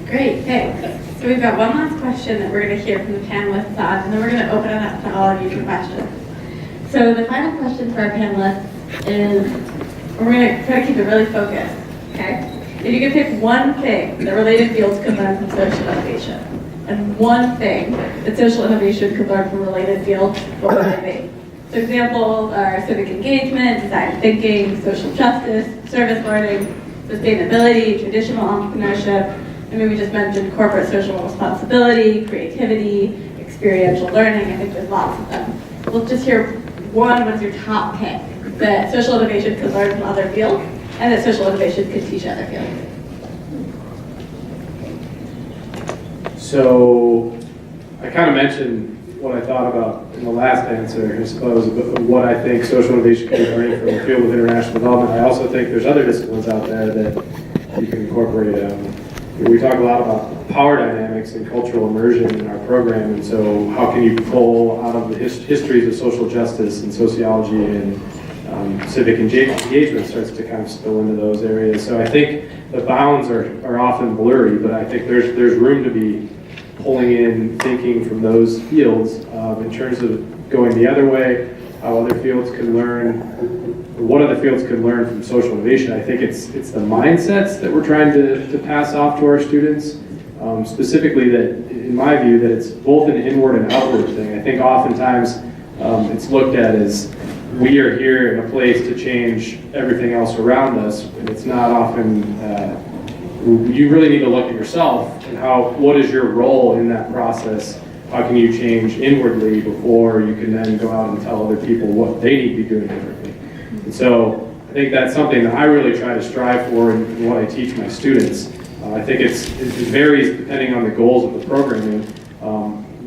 Great, thanks. So we've got one last question that we're going to hear from the panelists on, and then we're going to open it up to all of you for questions. So the final question for our panelists is, we're going to try to keep it really focused, okay? If you could pick one thing that related fields could learn from social innovation, and one thing that social innovation could learn from related fields, what would it be? So examples are civic engagement, design thinking, social justice, service learning, sustainability, traditional entrepreneurship. I mean, we just mentioned corporate social responsibility, creativity, experiential learning. I think there's lots of them. We'll just hear one. What is your top pick that social innovation could learn from other fields and that social innovation could teach other fields? So I kind of mentioned what I thought about in the last answer, I suppose, but what I think social innovation can be learning from the field of international development. I also think there's other disciplines out there that you can incorporate. We talk a lot about power dynamics and cultural immersion in our program, and so how can you pull out of the histories of social justice and sociology and civic engagement starts to kind of spill into those areas. So I think the bounds are often blurry, but I think there's room to be pulling in thinking from those fields in terms of going the other way, how other fields can learn, what other fields can learn from social innovation. I think it's the mindsets that we're trying to pass off to our students, specifically that, in my view, that it's both an inward and outward thing. I think oftentimes it's looked at as we are here in a place to change everything else around us, and it's not often, you really need to look at yourself and what is your role in that process. How can you change inwardly before you can then go out and tell other people what they need to be doing differently? And so I think that's something that I really try to strive for in what I teach my students. I think it varies depending on the goals of the programming.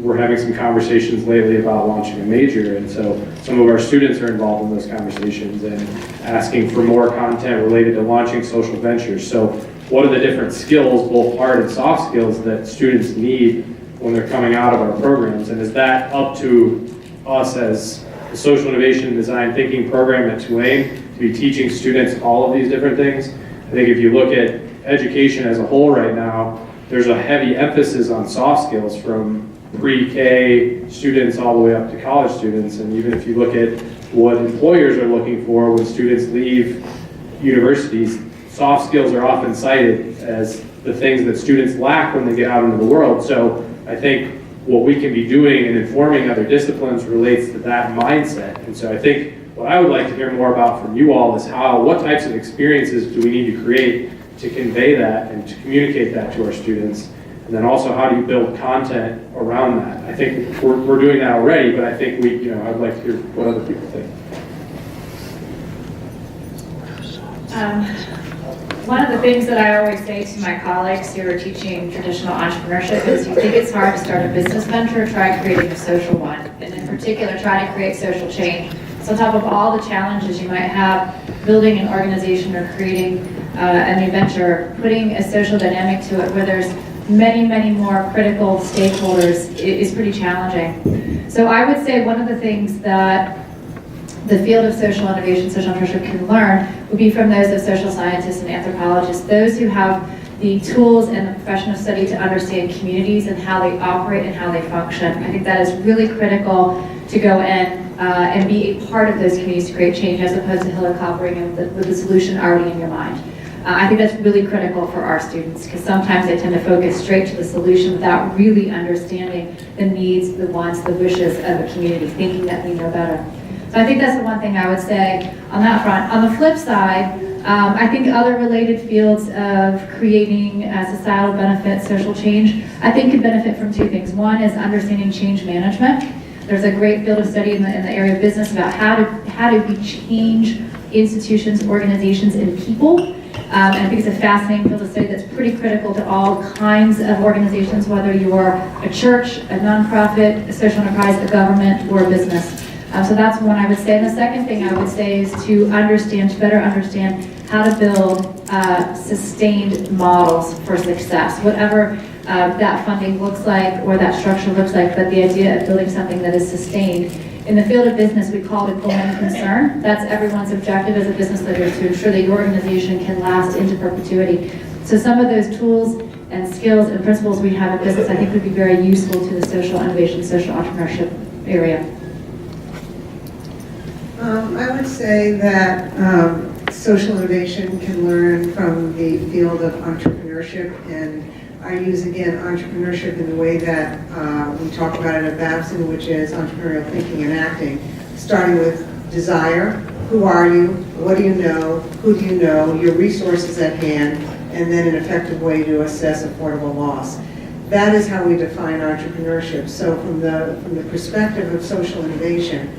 We're having some conversations lately about launching a major, and so some of our students are involved in those conversations and asking for more content related to launching social ventures. So what are the different skills, both hard and soft skills, that students need when they're coming out of our programs? And is that up to us as the Social Innovation and Design Thinking program at Tulane to be teaching students all of these different things? I think if you look at education as a whole right now, there's a heavy emphasis on soft skills from pre-K students all the way up to college students. And even if you look at what employers are looking for when students leave universities, soft skills are often cited as the things that students lack when they get out into the world. So I think what we can be doing in informing other disciplines relates to that mindset. And so I think what I would like to hear more about from you all is what types of experiences do we need to create to convey that and to communicate that to our students? And then also, how do you build content around that? I think we're doing that already, but I think I'd like to hear what other people think. One of the things that I always say to my colleagues who are teaching traditional entrepreneurship is you think it's hard to start a business venture, try creating a social one. And in particular, try to create social change. So on top of all the challenges you might have building an organization or creating a new venture, putting a social dynamic to it where there's many, many more critical stakeholders is pretty challenging. So I would say one of the things that the field of social innovation, social entrepreneurship can learn would be from those of social scientists and anthropologists, those who have the tools and the profession of study to understand communities and how they operate and how they function. I think that is really critical to go in and be a part of those communities to create change as opposed to helicoptering with the solution already in your mind. I think that's really critical for our students because sometimes they tend to focus straight to the solution without really understanding the needs, the wants, the wishes of a community, thinking that we know better. So I think that's the one thing I would say on that front. On the flip side, I think other related fields of creating societal benefit, social change, I think could benefit from two things. One is understanding change management. There's a great field of study in the area of business about how do we change institutions, organizations, and people. And I think it's a fascinating field of study that's pretty critical to all kinds of organizations, whether you're a church, a nonprofit, a social enterprise, a government, or a business. So that's one I would say. And the second thing I would say is to better understand how to build sustained models for success, whatever that funding looks like or that structure looks like, but the idea of building something that is sustained. In the field of business, we call it going concern. That's everyone's objective as a business leader, is to ensure that your organization can last into perpetuity. So some of those tools and skills and principles we have in business, I think would be very useful to the social innovation, social entrepreneurship area. I would say that social innovation can learn from the field of entrepreneurship, and I use again entrepreneurship in the way that we talk about it at Babson, which is entrepreneurial thinking and acting, starting with desire. Who are you? What do you know? Who do you know? Your resources at hand, and then an effective way to assess affordable loss. That is how we define entrepreneurship. So from the perspective of social innovation,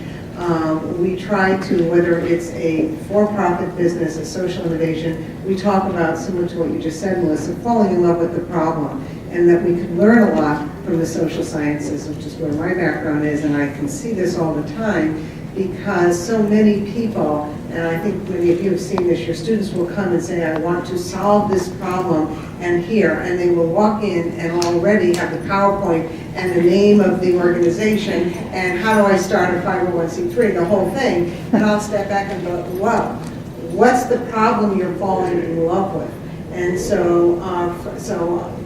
we try to, whether it's a for-profit business, a social innovation, we talk about, similar to what you just said, Melissa, falling in love with the problem, and that we could learn a lot from the social sciences, which is where my background is, and I can see this all the time, because so many people, and I think many of you have seen this, your students will come and say, I want to solve this problem, and they will walk in and already have the PowerPoint and the name of the organization, and how do I start a 501c3, the whole thing, and I'll step back and go, wow, what's the problem you're falling in love with? And so,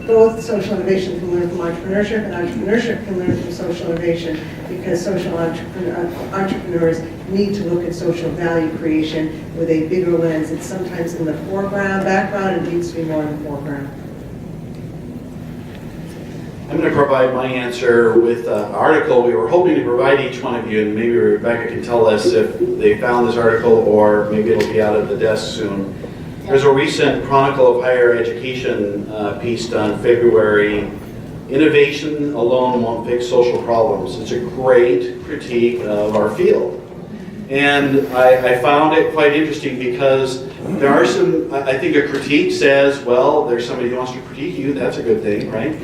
both social innovation can learn from entrepreneurship, and entrepreneurship can learn from social innovation, because social entrepreneurs need to look at social value creation with a bigger lens. It's sometimes in the background, it needs to be more in the foreground. I'm going to provide my answer with an article we were hoping to provide each one of you, and maybe Rebecca can tell us if they found this article, or maybe it'll be out of the desk soon. There's a recent Chronicle of Higher Education piece done February, Innovation Alone Won't Fix Social Problems. It's a great critique of our field. And I found it quite interesting because there are some, I think a critique says, well, there's somebody who wants to critique you, that's a good thing, right?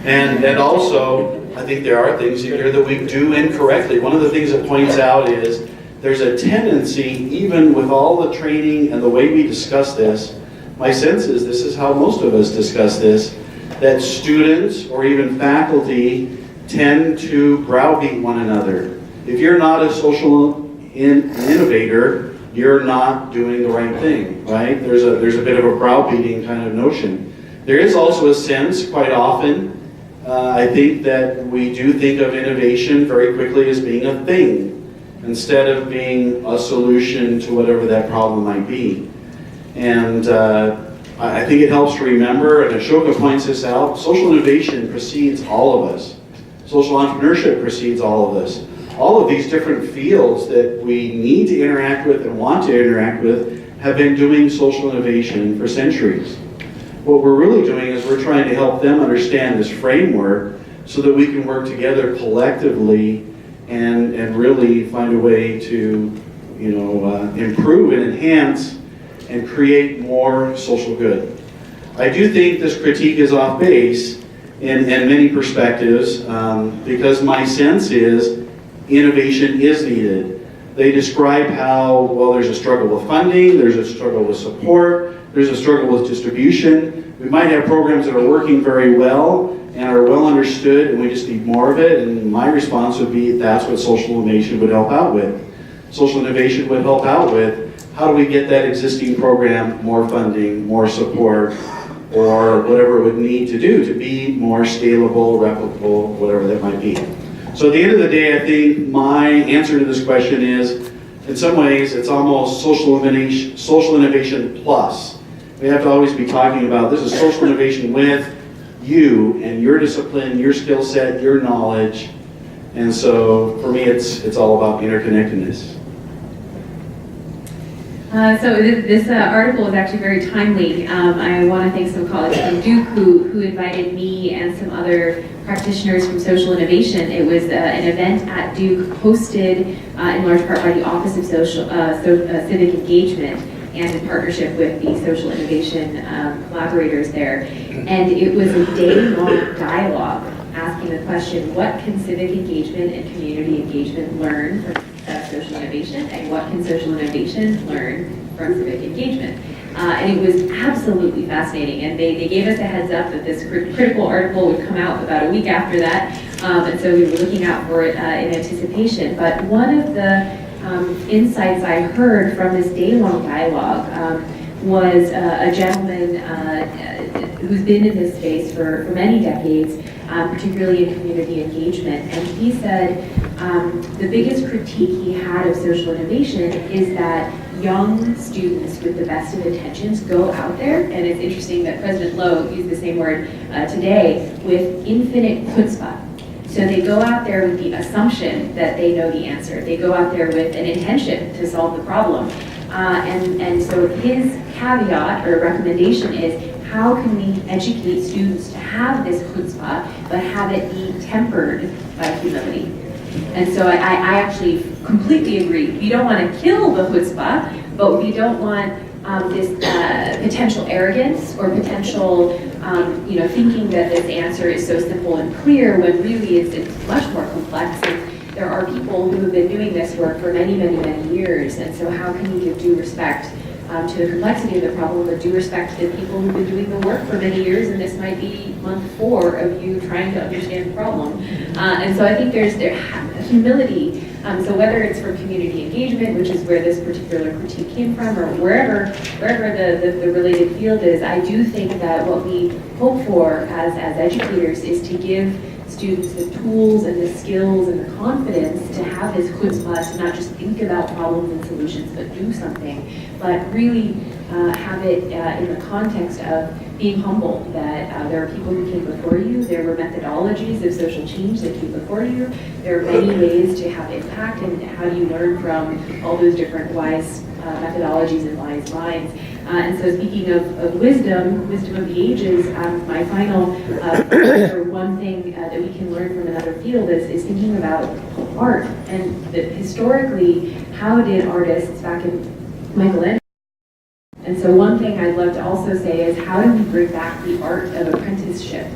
And also, I think there are things in here that we do incorrectly. One of the things it points out is there's a tendency, even with all the training and the way we discuss this, my sense is this is how most of us discuss this, that students or even faculty tend to browbeat one another. If you're not a social innovator, you're not doing the right thing, right? There's a bit of a browbeating kind of notion. There is also a sense, quite often, I think that we do think of innovation very quickly as being a thing, instead of being a solution to whatever that problem might be. And I think it helps to remember, and Ashoka points this out, social innovation precedes all of us. Social entrepreneurship precedes all of us. All of these different fields that we need to interact with and want to interact with have been doing social innovation for centuries. What we're really doing is we're trying to help them understand this framework so that we can work together collectively and really find a way to, improve and enhance and create more social good. I do think this critique is off base in many perspectives because my sense is innovation is needed. They describe how, well, there's a struggle with funding, there's a struggle with support, there's a struggle with distribution. We might have programs that are working very well and are well understood and we just need more of it, and my response would be that's what social innovation would help out with. Social innovation would help out with how do we get that existing program more funding, more support, or whatever it would need to do to be more scalable, replicable, whatever that might be. So at the end of the day, I think my answer to this question is, in some ways, it's almost social innovation plus. We have to always be talking about this is social innovation with you and your discipline, your skill set, your knowledge. And so for me, it's all about interconnectedness. So this article is actually very timely. I want to thank some colleagues from Duke who invited me and some other practitioners from social innovation. It was an event at Duke hosted in large part by the Office of Civic Engagement and in partnership with the social innovation collaborators there. And it was a day-long dialogue asking the question, what can civic engagement and community engagement learn from social innovation, and what can social innovation learn from civic engagement? And it was absolutely fascinating, and they gave us a heads up that this critical article would come out about a week after that, and so we were looking out for it in anticipation. But one of the insights I heard from this day-long dialogue was a gentleman who's been in this space for many decades, particularly in community engagement, and he said the biggest critique he had of social innovation is that young students with the best of intentions go out there, and it's interesting that President Lowe used the same word today, with infinite chutzpah. So they go out there with the assumption that they know the answer. They go out there with an intention to solve the problem. And so his caveat or recommendation is, how can we educate students to have this chutzpah, but have it be tempered by humility? And so I actually completely agree. We don't want to kill the chutzpah, but we don't want this potential arrogance or potential, thinking that this answer is so simple and clear when really it's much more complex. And there are people who have been doing this work for many, many, many years. And so how can we give due respect to the complexity of the problem, but due respect to the people who've been doing the work for many years, and this might be month 4 of you trying to understand the problem. And so I think there's humility. So whether it's from community engagement, which is where this particular critique came from, or wherever the related field is, I do think that what we hope for as educators is to give students the tools and the skills and the confidence to have this chutzpah, to not just think about problems and solutions, but do something, but really have it in the context of being humble, that there are people who came before you, there were methodologies of social change that came before you, there are many ways to have impact, and how do you learn from all those different wise methodologies and wise minds. And so speaking of wisdom of the ages, my final one thing that we can learn from another field is thinking about art, and that historically, how did artists back in Michelangelo? And so one thing I'd love to also say is, how do we bring back the art of apprenticeship?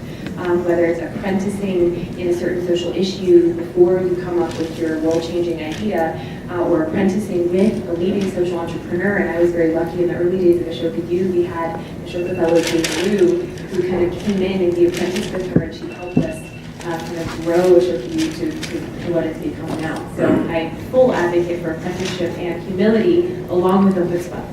Whether it's apprenticing in a certain social issue before you come up with your world-changing idea, or apprenticing with a leading social entrepreneur. And I was very lucky in the early days of AshokaU, we had Ashoka fellow Jane Liu, who kind of came in and be apprenticed with her, and she helped us kind of grow AshokaU to what it's become now. So I'm full advocate for apprenticeship and humility, along with the chutzpah.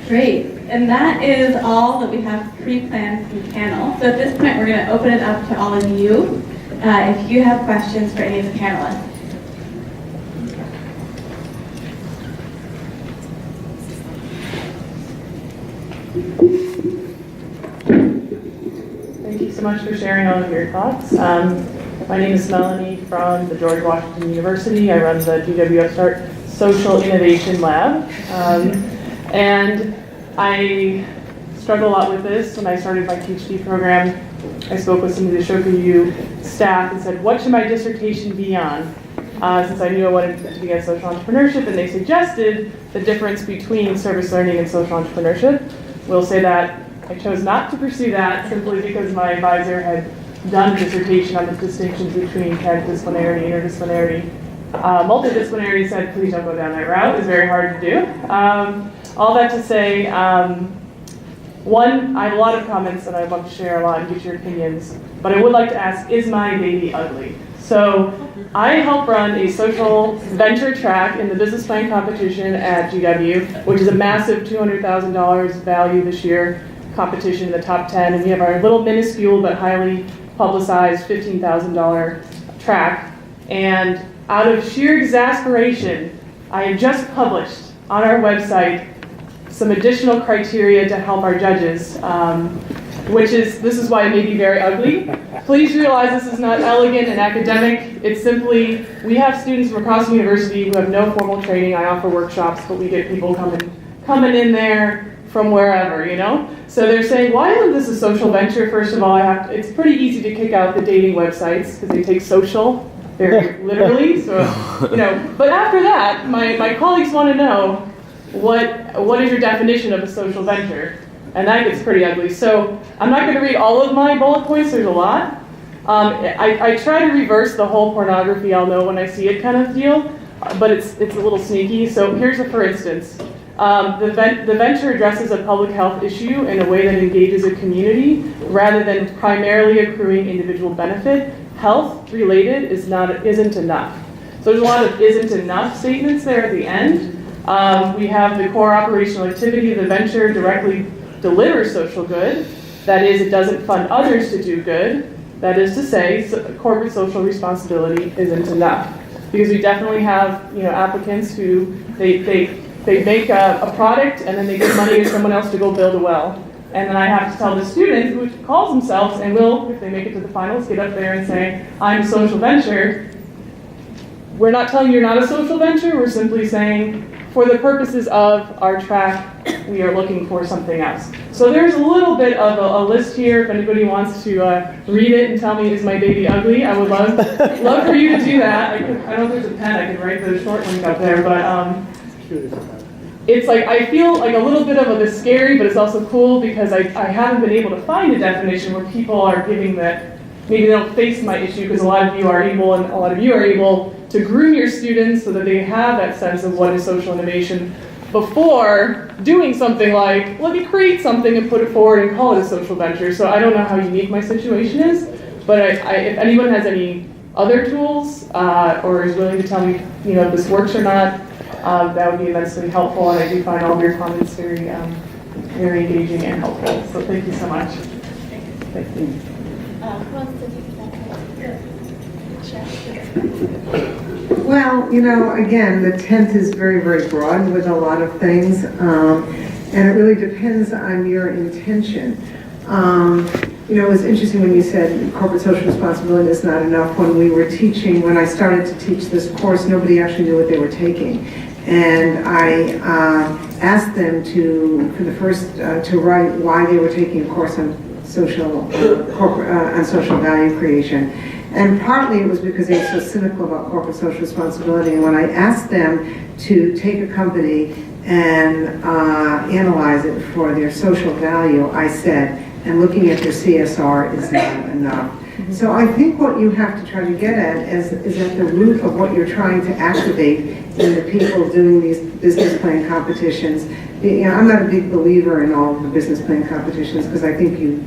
Great, and that is all that we have pre-planned from the panel. So at this point, we're going to open it up to all of you, if you have questions for any of the panelists. Thank you so much for sharing all of your thoughts. My name is Melanie from the George Washington University. I run the GW Upstart Social Innovation Lab. And I struggle a lot with this. When I started my PhD program, I spoke with some of the AshokaU staff and said, what should my dissertation be on? Since I knew I wanted to be on social entrepreneurship, and they suggested the difference between service learning and social entrepreneurship. We'll say that I chose not to pursue that simply because my advisor had done a dissertation on the distinctions between transdisciplinarity, interdisciplinarity. Multidisciplinarity said, please don't go down that route. It's very hard to do. All that to say, one, I have a lot of comments and I'd love to share a lot and get your opinions, but I would like to ask, is my baby ugly? So I help run a social venture track in the business plan competition at GW, which is a massive $200,000 value this year competition in the top 10. And we have our little minuscule but highly publicized $15,000 track. And out of sheer exasperation, I have just published on our website some additional criteria to help our judges, this is why it may be very ugly. Please realize this is not elegant and academic. It's simply, we have students from across the university who have no formal training. I offer workshops, but we get people coming in there from wherever, you know? So they're saying, why isn't this a social venture? First of all, it's pretty easy to kick out the dating websites because they take social very literally. So, you know, but after that, my colleagues want to know, what is your definition of a social venture? And that gets pretty ugly. So I'm not going to read all of my bullet points, there's a lot. I try to reverse the whole pornography, I'll know when I see it kind of deal, but it's a little sneaky. So here's a for instance. The venture addresses a public health issue in a way that engages a community rather than primarily accruing individual benefit. Health related isn't enough. So there's a lot of isn't enough statements there at the end. We have the core operational activity of the venture directly delivers social good. That is, it doesn't fund others to do good. That is to say, corporate social responsibility isn't enough. Because we definitely have, applicants who they make a product and then they give money to someone else to go build a well. And then I have to tell the student who calls themselves and will, if they make it to the finals, get up there and say, I'm a social venture. We're not telling you you're not a social venture. We're simply saying, for the purposes of our track, we are looking for something else. So there's a little bit of a list here. If anybody wants to read it and tell me, is my baby ugly? I would love for you to do that. I don't know if there's a pen. I can write the short link up there, but it's like, I feel like a little bit of this scary, but it's also cool because I haven't been able to find a definition where people are giving that, maybe they don't face my issue because a lot of you are able, and a lot of you are able to groom your students so that they have that sense of what is social innovation before doing something like, let me create something and put it forward and call it a social venture. So I don't know how unique my situation is, but if anyone has any other tools or is willing to tell me, if this works or not, that would be immensely helpful. And I do find all of your comments very, very engaging and helpful. So thank you so much. Thank you. Who wants to take that? Well, again, the tent is very, very broad with a lot of things, and it really depends on your intention. It was interesting when you said corporate social responsibility is not enough. When I started to teach this course, nobody actually knew what they were taking. And I asked them to write why they were taking a course on social value creation. And partly it was because they were so cynical about corporate social responsibility. And when I asked them to take a company and analyze it for their social value, I said, and looking at their CSR is not enough. So I think what you have to try to get at is at the root of what you're trying to activate in the people doing these business plan competitions. I'm not a big believer in all of the business plan competitions because I think you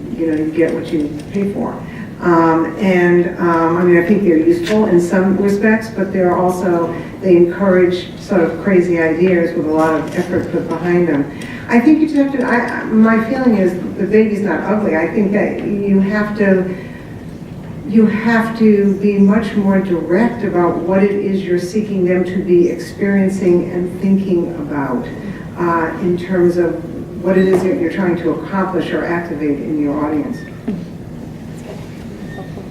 get what you pay for. I think they're useful in some respects, but they encourage sort of crazy ideas with a lot of effort put behind them. I think you have to, my feeling is the baby's not ugly. I think that you have to be much more direct about what it is you're seeking them to be experiencing and thinking about in terms of what it is that you're trying to accomplish or activate in your audience.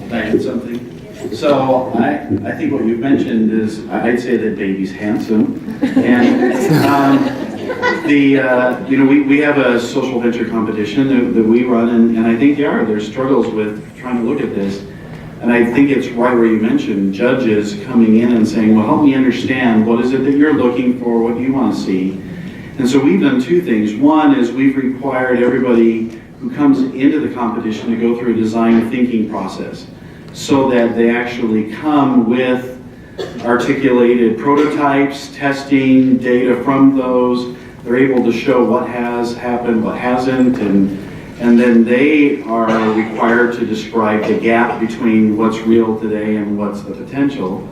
Can I add something? So I think what you've mentioned is, I'd say that baby's handsome. And we have a social venture competition that we run, and I think there's struggles with trying to look at this. And I think it's right where you mentioned judges coming in and saying, well, help me understand, what is it that you're looking for, what you want to see? And so we've done two things. One is we've required everybody who comes into the competition to go through a design thinking process so that they actually come with articulated prototypes, testing, data from those. They're able to show what has happened, what hasn't, and then they are required to describe the gap between what's real today and what's the potential.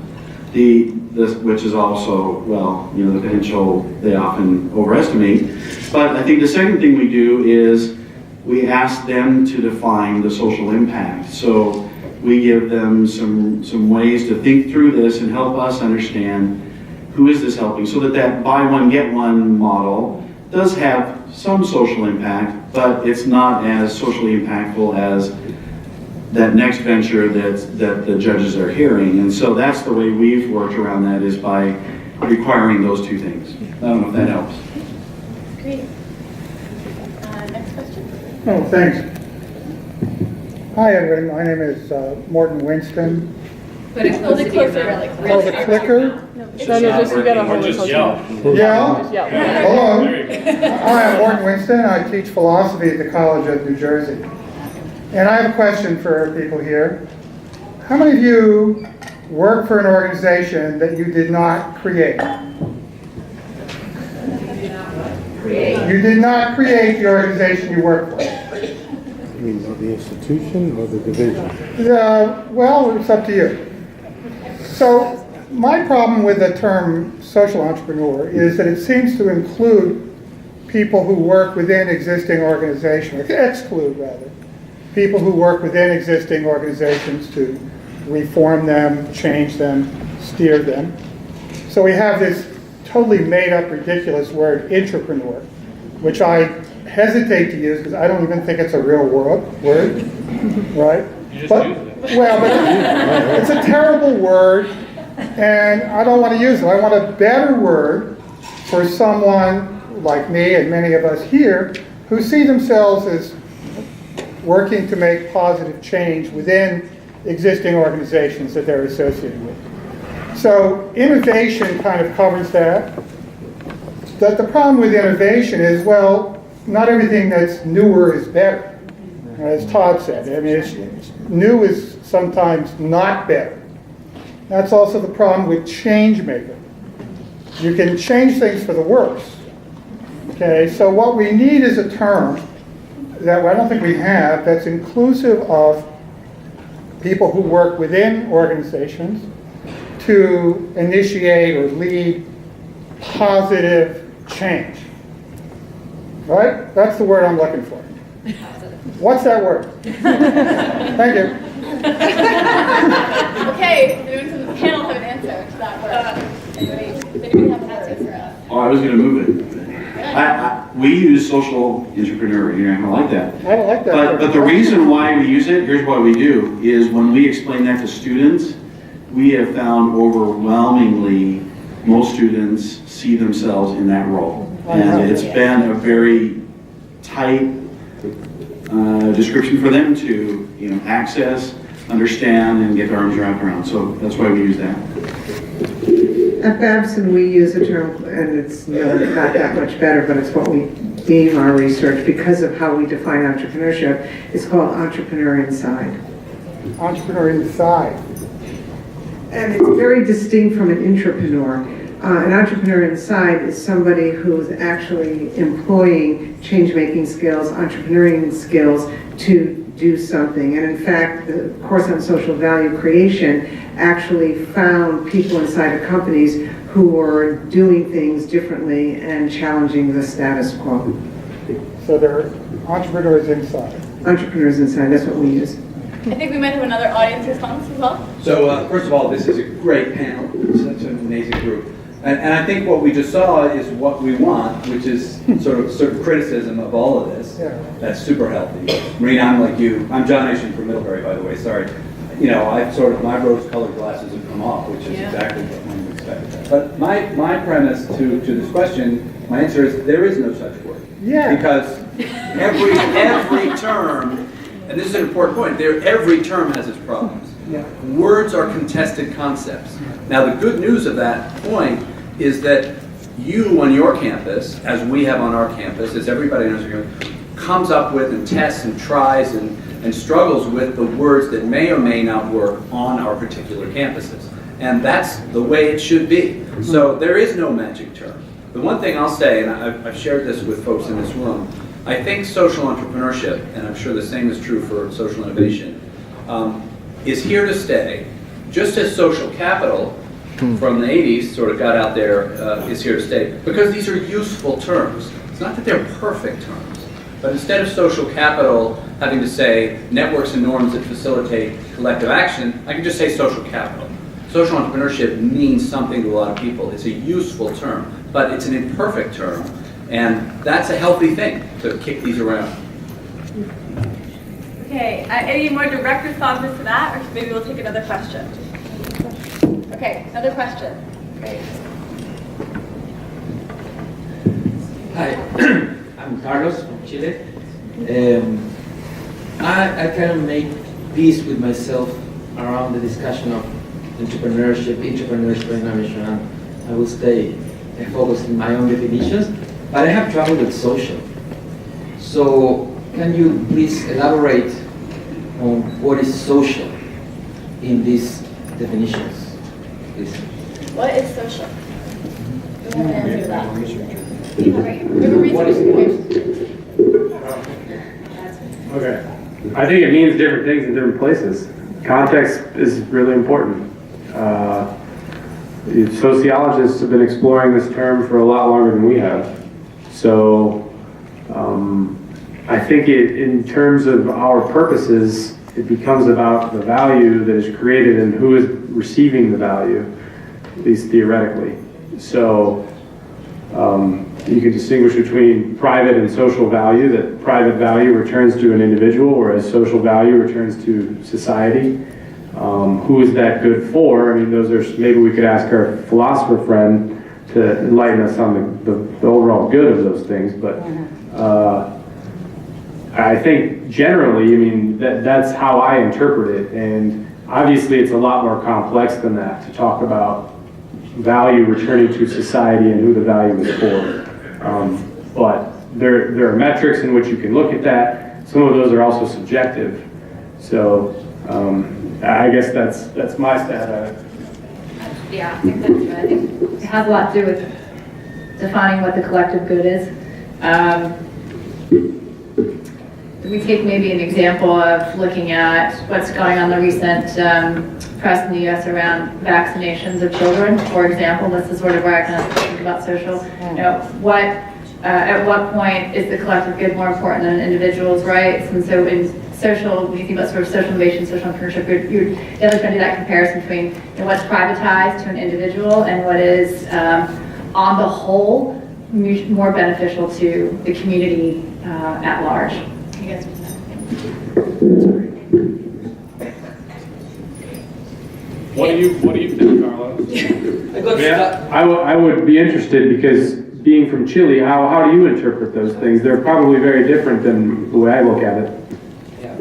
Which is also, the potential they often overestimate. But I think the second thing we do is we ask them to define the social impact. So we give them some ways to think through this and help us understand who is this helping, so that buy one, get one model does have some social impact, but it's not as socially impactful as that next venture that the judges are hearing. And so that's the way we've worked around that, is by requiring those two things. I don't know if that helps. Great. Next question. Oh, thanks. Hi, everybody. My name is Morton Winston. Put it Hold it closer, really. Oh, the clicker? No, just you gotta hold it Just closer. yell. Yeah? Yeah. Hello. Hi, I'm Morton Winston. I teach philosophy at the College of New Jersey. And I have a question for people here. How many of you work for an organization that you did not create? You did not create the organization you work for. You mean the institution or the division? Well, it's up to you. So my problem with the term social entrepreneur is that it seems to include people who work within existing organizations, exclude rather, people who work within existing organizations to reform them, change them, steer them. So we have this totally made up, ridiculous word, intrapreneur, which I hesitate to use because I don't even think it's a real word, right? But it's a terrible word, and I don't want to use it. I want a better word for someone like me and many of us here who see themselves as working to make positive change within existing organizations that they're associated with. So innovation kind of covers that. But the problem with innovation is, not everything that's newer is better. As Todd said, I mean, new is sometimes not better. That's also the problem with change making. You can change things for the worse. Okay, so what we need is a term that I don't think we have that's inclusive of people who work within organizations to initiate or lead positive change. Right? That's the word I'm looking for. What's that word? Thank you. Okay, doing some panel have an answer to that word. Anybody have an answer for us? Oh, I was going to move it. We use social entrepreneur. I don't like that. I don't like that. But the reason why we use it, here's what we do, is when we explain that to students, we have found overwhelmingly most students see themselves in that role. And it's been a very tight description for them to access, understand, and get their arms wrapped around. So that's why we use that. At Babson, we use a term, and it's not that much better, but it's what we deem our research because of how we define entrepreneurship. It's called entrepreneur inside. Entrepreneur inside. And it's very distinct from an intrapreneur. An entrepreneur inside is somebody who's actually employing change-making skills, entrepreneurial skills to do something. And in fact, the course on social value creation actually found people inside of companies who were doing things differently and challenging the status quo. So they're entrepreneurs inside. Entrepreneurs inside, that's what we use. I think we might have another audience response as well. So first of all, this is a great panel. Such an amazing group. And I think what we just saw is what we want, which is sort of criticism of all of this. Yeah. That's super healthy. Marina, I'm like you. I'm John Asian from Middlebury, by the way. Sorry. You know, my rose-colored glasses have come off, which is exactly what one would expect. But my premise to this question, my answer is there is no such word. Yeah. Because every term, and this is an important point, every term has its problems. Yeah. Words are contested concepts. Now, the good news of that point is that you on your campus, as we have on our campus, as everybody knows, comes up with and tests and tries and struggles with the words that may or may not work on our particular campuses. And that's the way it should be. So there is no magic term. The one thing I'll say, and I've shared this with folks in this room, I think social entrepreneurship, and I'm sure the same is true for social innovation, is here to stay, just as social capital from the 80s sort of got out there is here to stay, because these are useful terms. It's not that they're perfect terms, but instead of social capital having to say networks and norms that facilitate collective action, I can just say social capital. Social entrepreneurship means something to a lot of people. It's a useful term, but it's an imperfect term, and that's a healthy thing to kick these around. Okay, any more direct responses to that, or maybe we'll take another question? Okay, another question. Great. Hi, I'm Carlos from Chile. I kind of make peace with myself around the discussion of entrepreneurship, innovation, and I will stay focused in my own definitions, but I have trouble with social. So can you please elaborate on what is social in these definitions, please? What is social? We have an answer to that. What is Okay. I think it means different things in different places. Context is really important. Sociologists have been exploring this term for a lot longer than we have. So I think in terms of our purposes, it becomes about the value that is created and who is receiving the value, at least theoretically. So you can distinguish between private and social value, that private value returns to an individual, whereas social value returns to society. Who is that good for? I mean, those are, maybe we could ask our philosopher friend to enlighten us on the overall good of those things, but I think generally, I mean, that's how I interpret it, and obviously it's a lot more complex than that to talk about value returning to society and who the value is for. But there are metrics in which you can look at that. Some of those are also subjective. So I guess that's my stat at it. Yeah, I think that's right. I think it has a lot to do with defining what the collective good is. We take maybe an example of looking at what's going on in the recent press in the U.S. around vaccinations of children, for example. This is sort of where I kind of think about social. You know, at what point is the collective good more important than an individual's rights? And so in social, when you think about sort of social innovation, social entrepreneurship, you're definitely trying to do that comparison between what's privatized to an individual and what is, on the whole, more beneficial to the community at large. You guys What do you think, Carlos? Yeah, I would be interested, because being from Chile, how do you interpret those things? They're probably very different than the way I look at it. Yeah,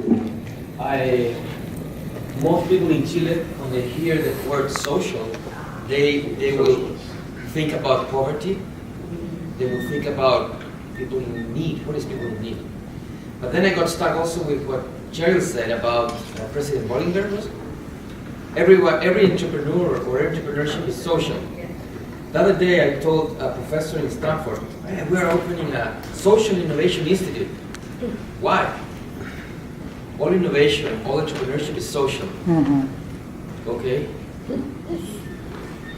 most people in Chile, when they hear the word social, they will think about poverty. They will think about people in need. What is people in need? But then I got stuck also with what Cheryl said about President Bollinger. Every entrepreneur or entrepreneurship is social. The other day I told a professor in Stanford, hey, we're opening a social innovation institute. Why? All innovation, all entrepreneurship is social. Okay?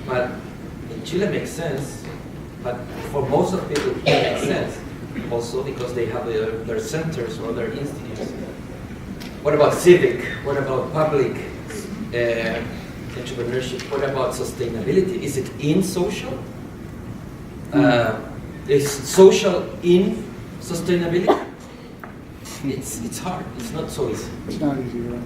But in Chile makes sense, but for most of people it makes sense. Also because they have their centers or their institutes. What about civic? What about public entrepreneurship, what about sustainability? Is it in social? Is social in sustainability? It's hard. It's not so easy. It's not easy, right?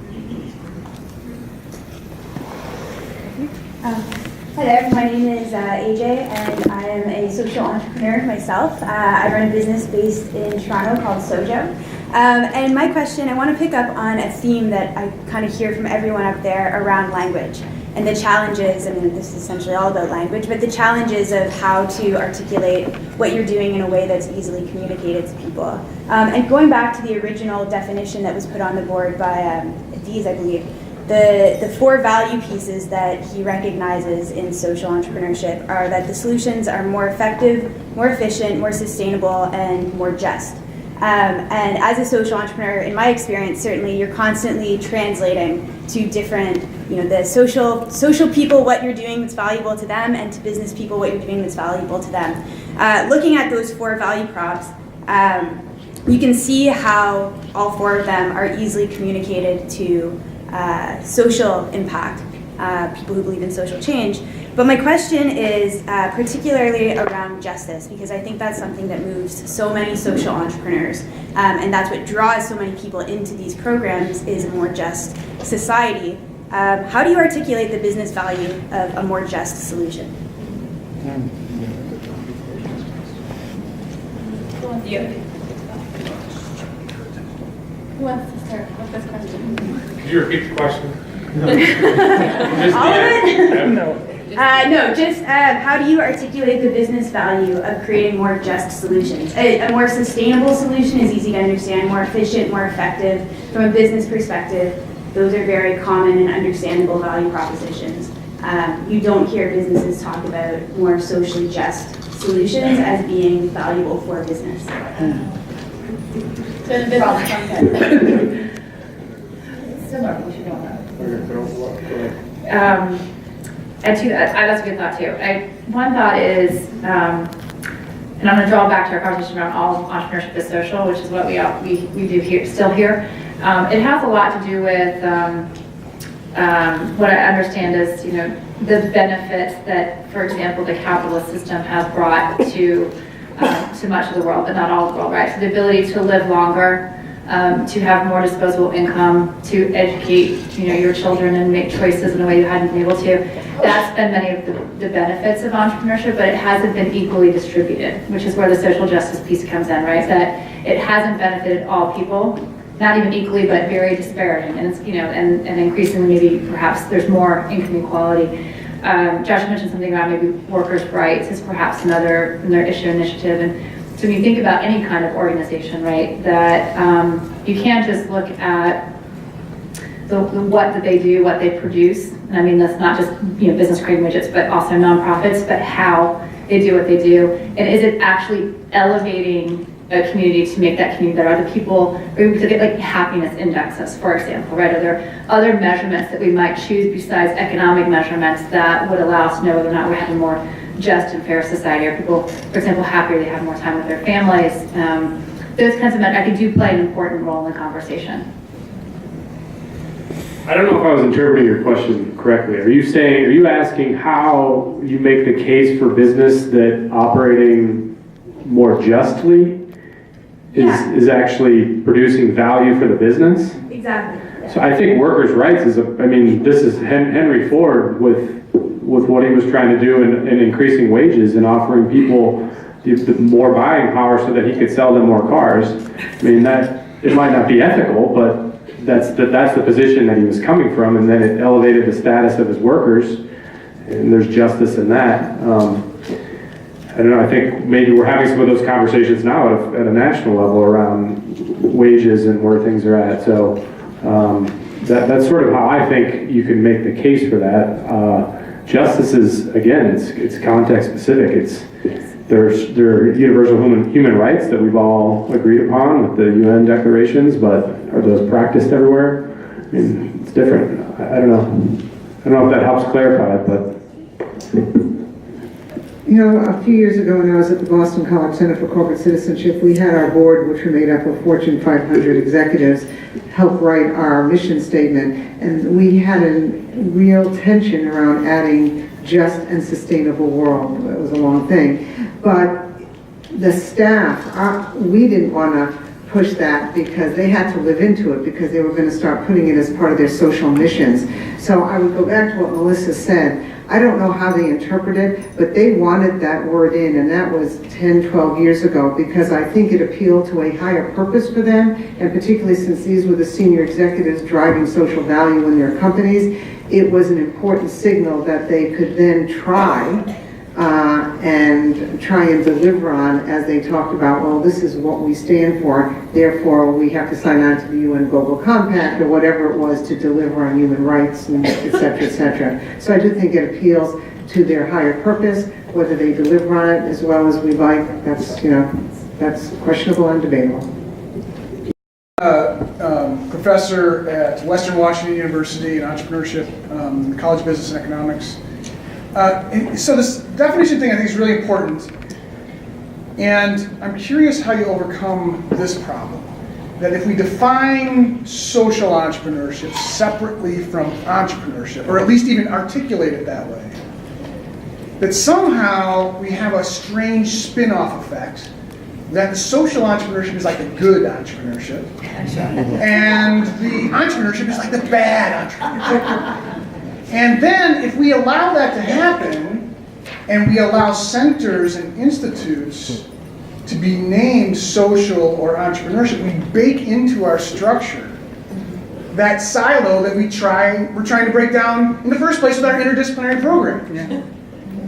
Hi there, my name is AJ and I am a social entrepreneur myself. I run a business based in Toronto called Sojo. And my question, I want to pick up on a theme that I kind of hear from everyone up there around language and the challenges. I mean, this is essentially all about language, but the challenges of how to articulate what you're doing in a way that's easily communicated to people. And going back to the original definition that was put on the board by Adiz, I believe, the 4 value pieces that he recognizes in social entrepreneurship are that the solutions are more effective, more efficient, more sustainable, and more just. And as a social entrepreneur, in my experience, certainly you're constantly translating to different, the social people, what you're doing that's valuable to them, and to business people, what you're doing that's valuable to them. Looking at those 4 value props, you can see how all 4 of them are easily communicated to social impact, people who believe in social change. But my question is particularly around justice, because I think that's something that moves so many social entrepreneurs, and that's what draws so many people into these programs, is a more just society. How do you articulate the business value of a more just solution? Who wants to start with this question? Could you repeat the question? All of it? No, just how do you articulate the business value of creating more just solutions? A more sustainable solution is easy to understand, more efficient, more effective. From a business perspective, those are very common and understandable value propositions. You don't hear businesses talk about more socially just solutions as being valuable for business. So in the business context. Still not what you don't know. That's a good thought too. One thought is, and I'm going to draw back to our conversation around all entrepreneurship is social, which is what we do here, still here. It has a lot to do with what I understand is, the benefits that, for example, the capitalist system has brought to much of the world, but not all of the world, right? So the ability to live longer, to have more disposable income, to educate, your children and make choices in a way you hadn't been able to. That's been many of the benefits of entrepreneurship, but it hasn't been equally distributed, which is where the social justice piece comes in, right? That it hasn't benefited all people, not even equally, but very disparate, and it's, and increasingly maybe perhaps there's more income inequality. Josh mentioned something about maybe workers' rights is perhaps another initiative, and so when you think about any kind of organization, right, that you can't just look at what that they do, what they produce, and I mean that's not just business creating widgets, but also nonprofits, but how they do what they do, and is it actually elevating a community to make that community better? Are the people, or we could get like happiness indexes, for example, right? Are there other measurements that we might choose besides economic measurements that would allow us to know whether or not we're having more just and fair society? Are people, for example, happier, they have more time with their families? Those kinds of metrics, I think, do play an important role in the conversation. I don't know if I was interpreting your question correctly. Are you asking how you make the case for business that operating more justly is actually producing value for the business? Exactly. So I think workers' rights is, this is Henry Ford with what he was trying to do in increasing wages and offering people the more buying power so that he could sell them more cars. That it might not be ethical, but that's the position that he was coming from, and then it elevated the status of his workers, and there's justice in that. I don't know, I think maybe we're having some of those conversations now at a national level around wages and where things are at. So that's sort of how I think you can make the case for that. Justice is, again, it's context specific. There are universal human rights that we've all agreed upon with the UN declarations, but are those practiced everywhere? It's different. I don't know. I don't know if that helps clarify it, but. You know, a few years ago when I was at the Boston College Center for Corporate Citizenship, we had our board, which were made up of Fortune 500 executives, help write our mission statement, and we had a real tension around adding just and sustainable world. It was a long thing. But the staff, we didn't want to push that because they had to live into it because they were going to start putting it as part of their social missions. So I would go back to what Melissa said. I don't know how they interpret it, but they wanted that word in, and that was 10, 12 years ago, because I think it appealed to a higher purpose for them, and particularly since these were the senior executives driving social value in their companies, it was an important signal that they could then try and deliver on as they talked about, well, this is what we stand for, therefore we have to sign on to the UN Global Compact or whatever it was to deliver on human rights, and et cetera, et cetera. So I do think it appeals to their higher purpose. Whether they deliver on it as well as we like, that's, you know, that's questionable and debatable. Professor at Western Washington University in entrepreneurship, College of Business and Economics. So this definition thing I think is really important, and I'm curious how you overcome this problem. That if we define social entrepreneurship separately from entrepreneurship, or at least even articulate it that way, that somehow we have a strange spin-off effect that the social entrepreneurship is like the good entrepreneurship, and the entrepreneurship is like the bad entrepreneurship. And then if we allow that to happen, and we allow centers and institutes to be named social or entrepreneurship, we bake into our structure that silo that we're trying to break down in the first place with our interdisciplinary program. Yeah.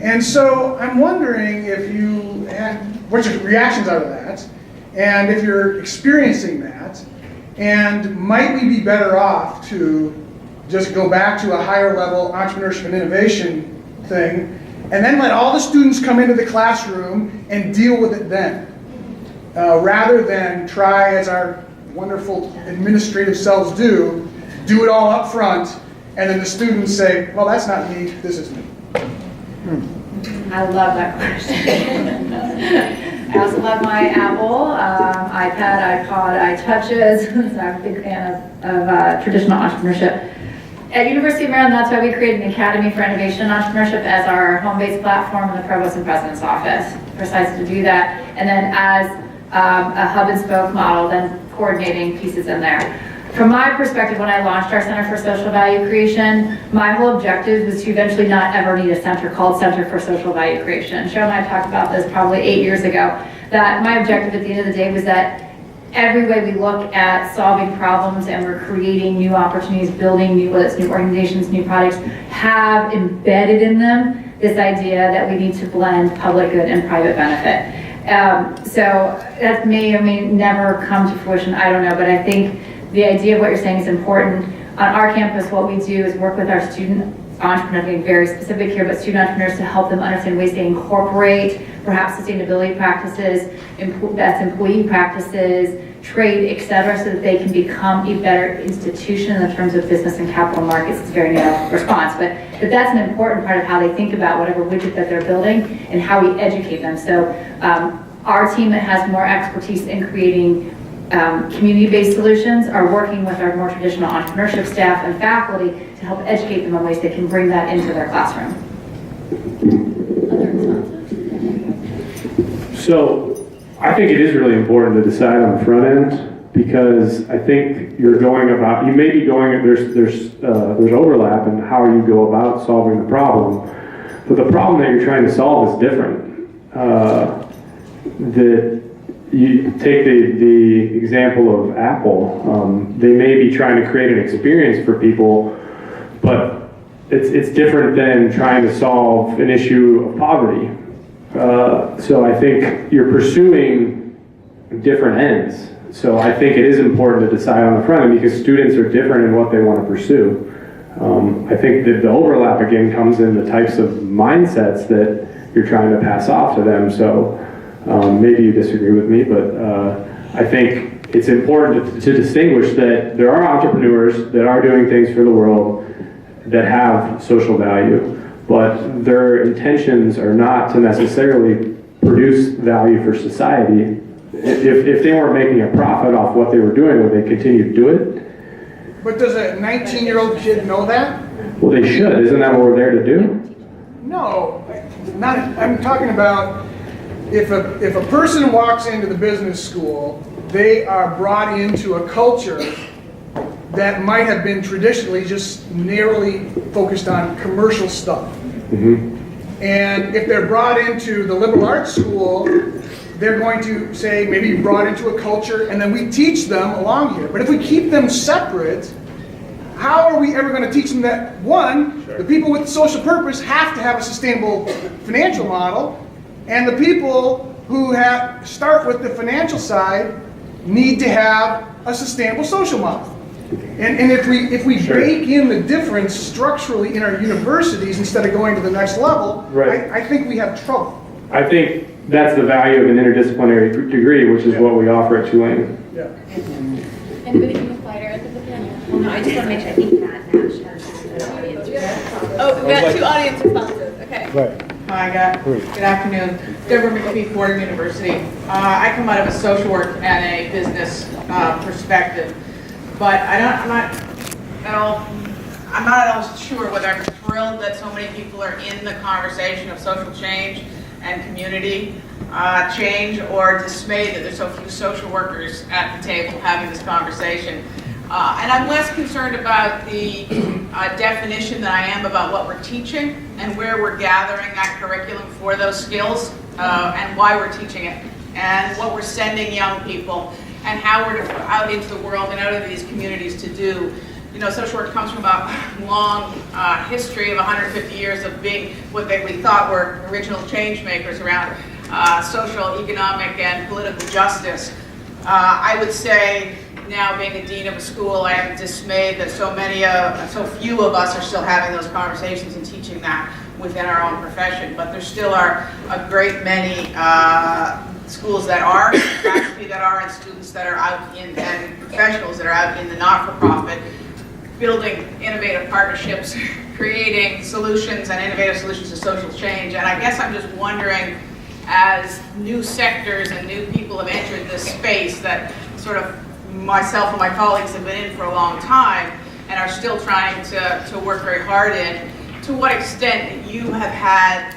And so I'm wondering if you had, what your reactions are to that, and if you're experiencing that, and might we be better off to just go back to a higher level entrepreneurship and innovation thing, and then let all the students come into the classroom and deal with it then, rather than try, as our wonderful administrative selves do it all up front, and then the students say, well, that's not me, this is me. I love that question. I also love my Apple, iPad, iPod, iTouches. So I'm a big fan of traditional entrepreneurship. At University of Maryland, that's why we created an Academy for Innovation and Entrepreneurship as our home-based platform in the Provost and President's Office, precisely to do that. And then as a hub and spoke model, then coordinating pieces in there. From my perspective, when I launched our Center for Social Value Creation, my whole objective was to eventually not ever need a center called Center for Social Value Creation. Cheryl and I talked about this probably 8 years ago, that my objective at the end of the day was that every way we look at solving problems and we're creating new opportunities, building new, whether it's new organizations, new products, have embedded in them this idea that we need to blend public good and private benefit. So that may or may never come to fruition, I don't know, but I think the idea of what you're saying is important. On our campus, what we do is work with our student entrepreneurs, being very specific here, but student entrepreneurs to help them understand ways they incorporate perhaps sustainability practices, best employee practices, trade, et cetera, so that they can become a better institution in terms of business and capital markets. It's a very narrow response, but that's an important part of how they think about whatever widget that they're building and how we educate them. So our team that has more expertise in creating community-based solutions are working with our more traditional entrepreneurship staff and faculty to help educate them on ways they can bring that into their classroom. So I think it is really important to decide on the front end, because I think you're going about, you may be going, there's overlap in how you go about solving the problem, but the problem that you're trying to solve is different. That you take the example of Apple, they may be trying to create an experience for people, but it's different than trying to solve an issue of poverty. So I think you're pursuing different ends. So I think it is important to decide on the front end, because students are different in what they want to pursue. I think that the overlap again comes in the types of mindsets that you're trying to pass off to them. So maybe you disagree with me, but I think it's important to distinguish that there are entrepreneurs that are doing things for the world that have social value, but their intentions are not to necessarily produce value for society. If they weren't making a profit off what they were doing, would they continue to do it? But does a 19-year-old kid know that? Well, they should. Isn't that what we're there to do? No, not. I'm talking about if a person walks into the business school, they are brought into a culture that might have been traditionally just narrowly focused on commercial stuff. Mm-hmm. And if they're brought into the liberal arts school, they're going to say maybe brought into a culture, and then we teach them along here. But if we keep them separate, how are we ever going to teach them that, one, the people with social purpose have to have a sustainable financial model, and the people who start with the financial side need to have a sustainable social model. And if we bake in the difference structurally in our universities instead of going to the next level, right. I think we have trouble. I think that's the value of an interdisciplinary degree, which is what we offer at Tulane. Yeah. Anybody from the lighter end of the panel? Well, no, I just want to make sure I think Matt Nash has. Oh, we got two audience responses. Okay. Right. Hi, good afternoon. Deborah McPhee, Fordham University. I come out of a social work and a business perspective, but I'm not at all sure whether I'm thrilled that so many people are in the conversation of social change and community change, or dismayed that there's so few social workers at the table having this conversation. And I'm less concerned about the definition than I am about what we're teaching and where we're gathering that curriculum for those skills and why we're teaching it and what we're sending young people and how we're out into the world and out into these communities to do. You know, social work comes from a long history of 150 years of being what we thought were original change makers around social, economic, and political justice. I would say, now being a dean of a school, I am dismayed that so few of us are still having those conversations and teaching that within our own profession. But there still are a great many schools that are, faculty that are, and students that are out in, and professionals that are out in the not-for-profit, building innovative partnerships, creating solutions and innovative solutions to social change. And I guess I'm just wondering, as new sectors and new people have entered this space that sort of myself and my colleagues have been in for a long time and are still trying to work very hard in, to what extent you have had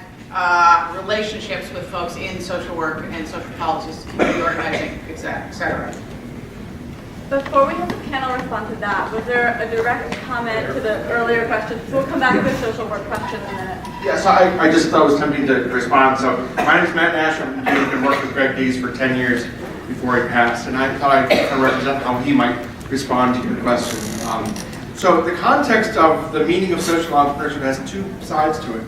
relationships with folks in social work and social policies, community organizing, et cetera. Before we have the panel respond to that, was there a direct comment to the earlier question? So we'll come back to the social work question in a minute. Yeah, so I just thought it was tempting to respond. So my name is Matt Nash. I've been working with Greg Dees for 10 years before he passed, and I thought I could represent how he might respond to your question. So the context of the meaning of social entrepreneurship has two sides to it.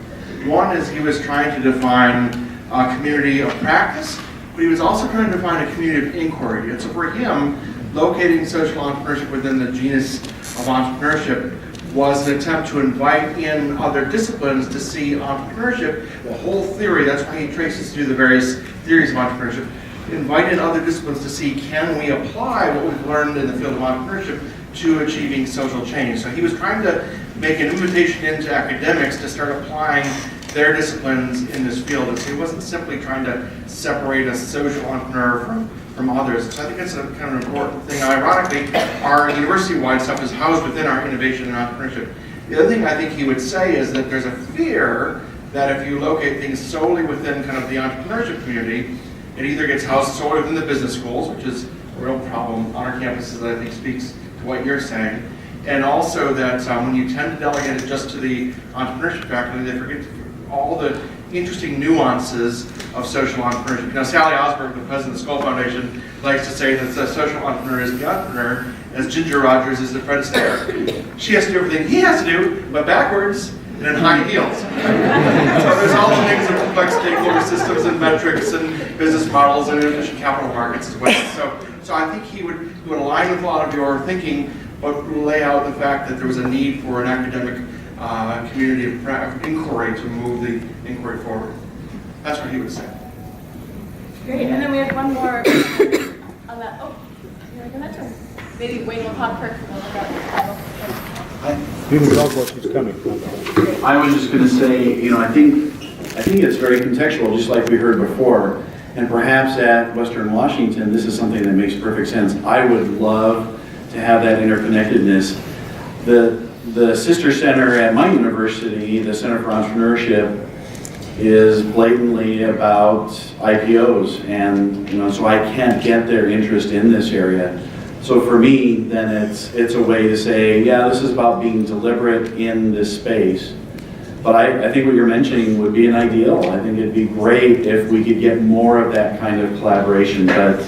One is he was trying to define a community of practice, but he was also trying to define a community of inquiry. And so for him, locating social entrepreneurship within the genus of entrepreneurship was an attempt to invite in other disciplines to see entrepreneurship, the whole theory. That's why he traces through the various theories of entrepreneurship. Invite in other disciplines to see, can we apply what we've learned in the field of entrepreneurship to achieving social change. So he was trying to make an invitation into academics to start applying their disciplines in this field. And so he wasn't simply trying to separate a social entrepreneur from others. So I think that's a kind of an important thing. Ironically, our university-wide stuff is housed within our innovation and entrepreneurship. The other thing I think he would say is that there's a fear that if you locate things solely within kind of the entrepreneurship community, it either gets housed solely within the business schools, which is a real problem on our campuses that I think speaks to what you're saying, and also that when you tend to delegate it just to the entrepreneurship faculty, they forget all the interesting nuances of social entrepreneurship. You know, Sally Osberg, the president of the Skull Foundation, likes to say that the social entrepreneur is the entrepreneur, as Ginger Rogers is the Fred Astaire. She has to do everything he has to do, but backwards and in high heels. So there's all the things of complex stakeholder systems and metrics and business models and efficient capital markets as well. So I think he would align with a lot of your thinking, but lay out the fact that there was a need for an academic community of inquiry to move the inquiry forward. That's what he would say. Great, and then we have one more on that. Oh, you want to go ahead? Maybe Wayne will talk first and then we'll go. You can talk while she's coming. I was just going to say, you know, I think it's very contextual, just like we heard before. And perhaps at Western Washington, this is something that makes perfect sense. I would love to have that interconnectedness. The sister center at my university, the Center for Entrepreneurship, is blatantly about IPOs, and you know, so I can't get their interest in this area. So for me, then it's a way to say, yeah, this is about being deliberate in this space. But I think what you're mentioning would be an ideal. I think it'd be great if we could get more of that kind of collaboration. But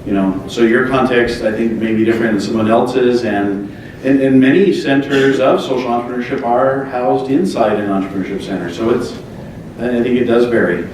you know, so your context, I think, may be different than someone else's, and many centers of social entrepreneurship are housed inside an entrepreneurship center. So I think it does vary.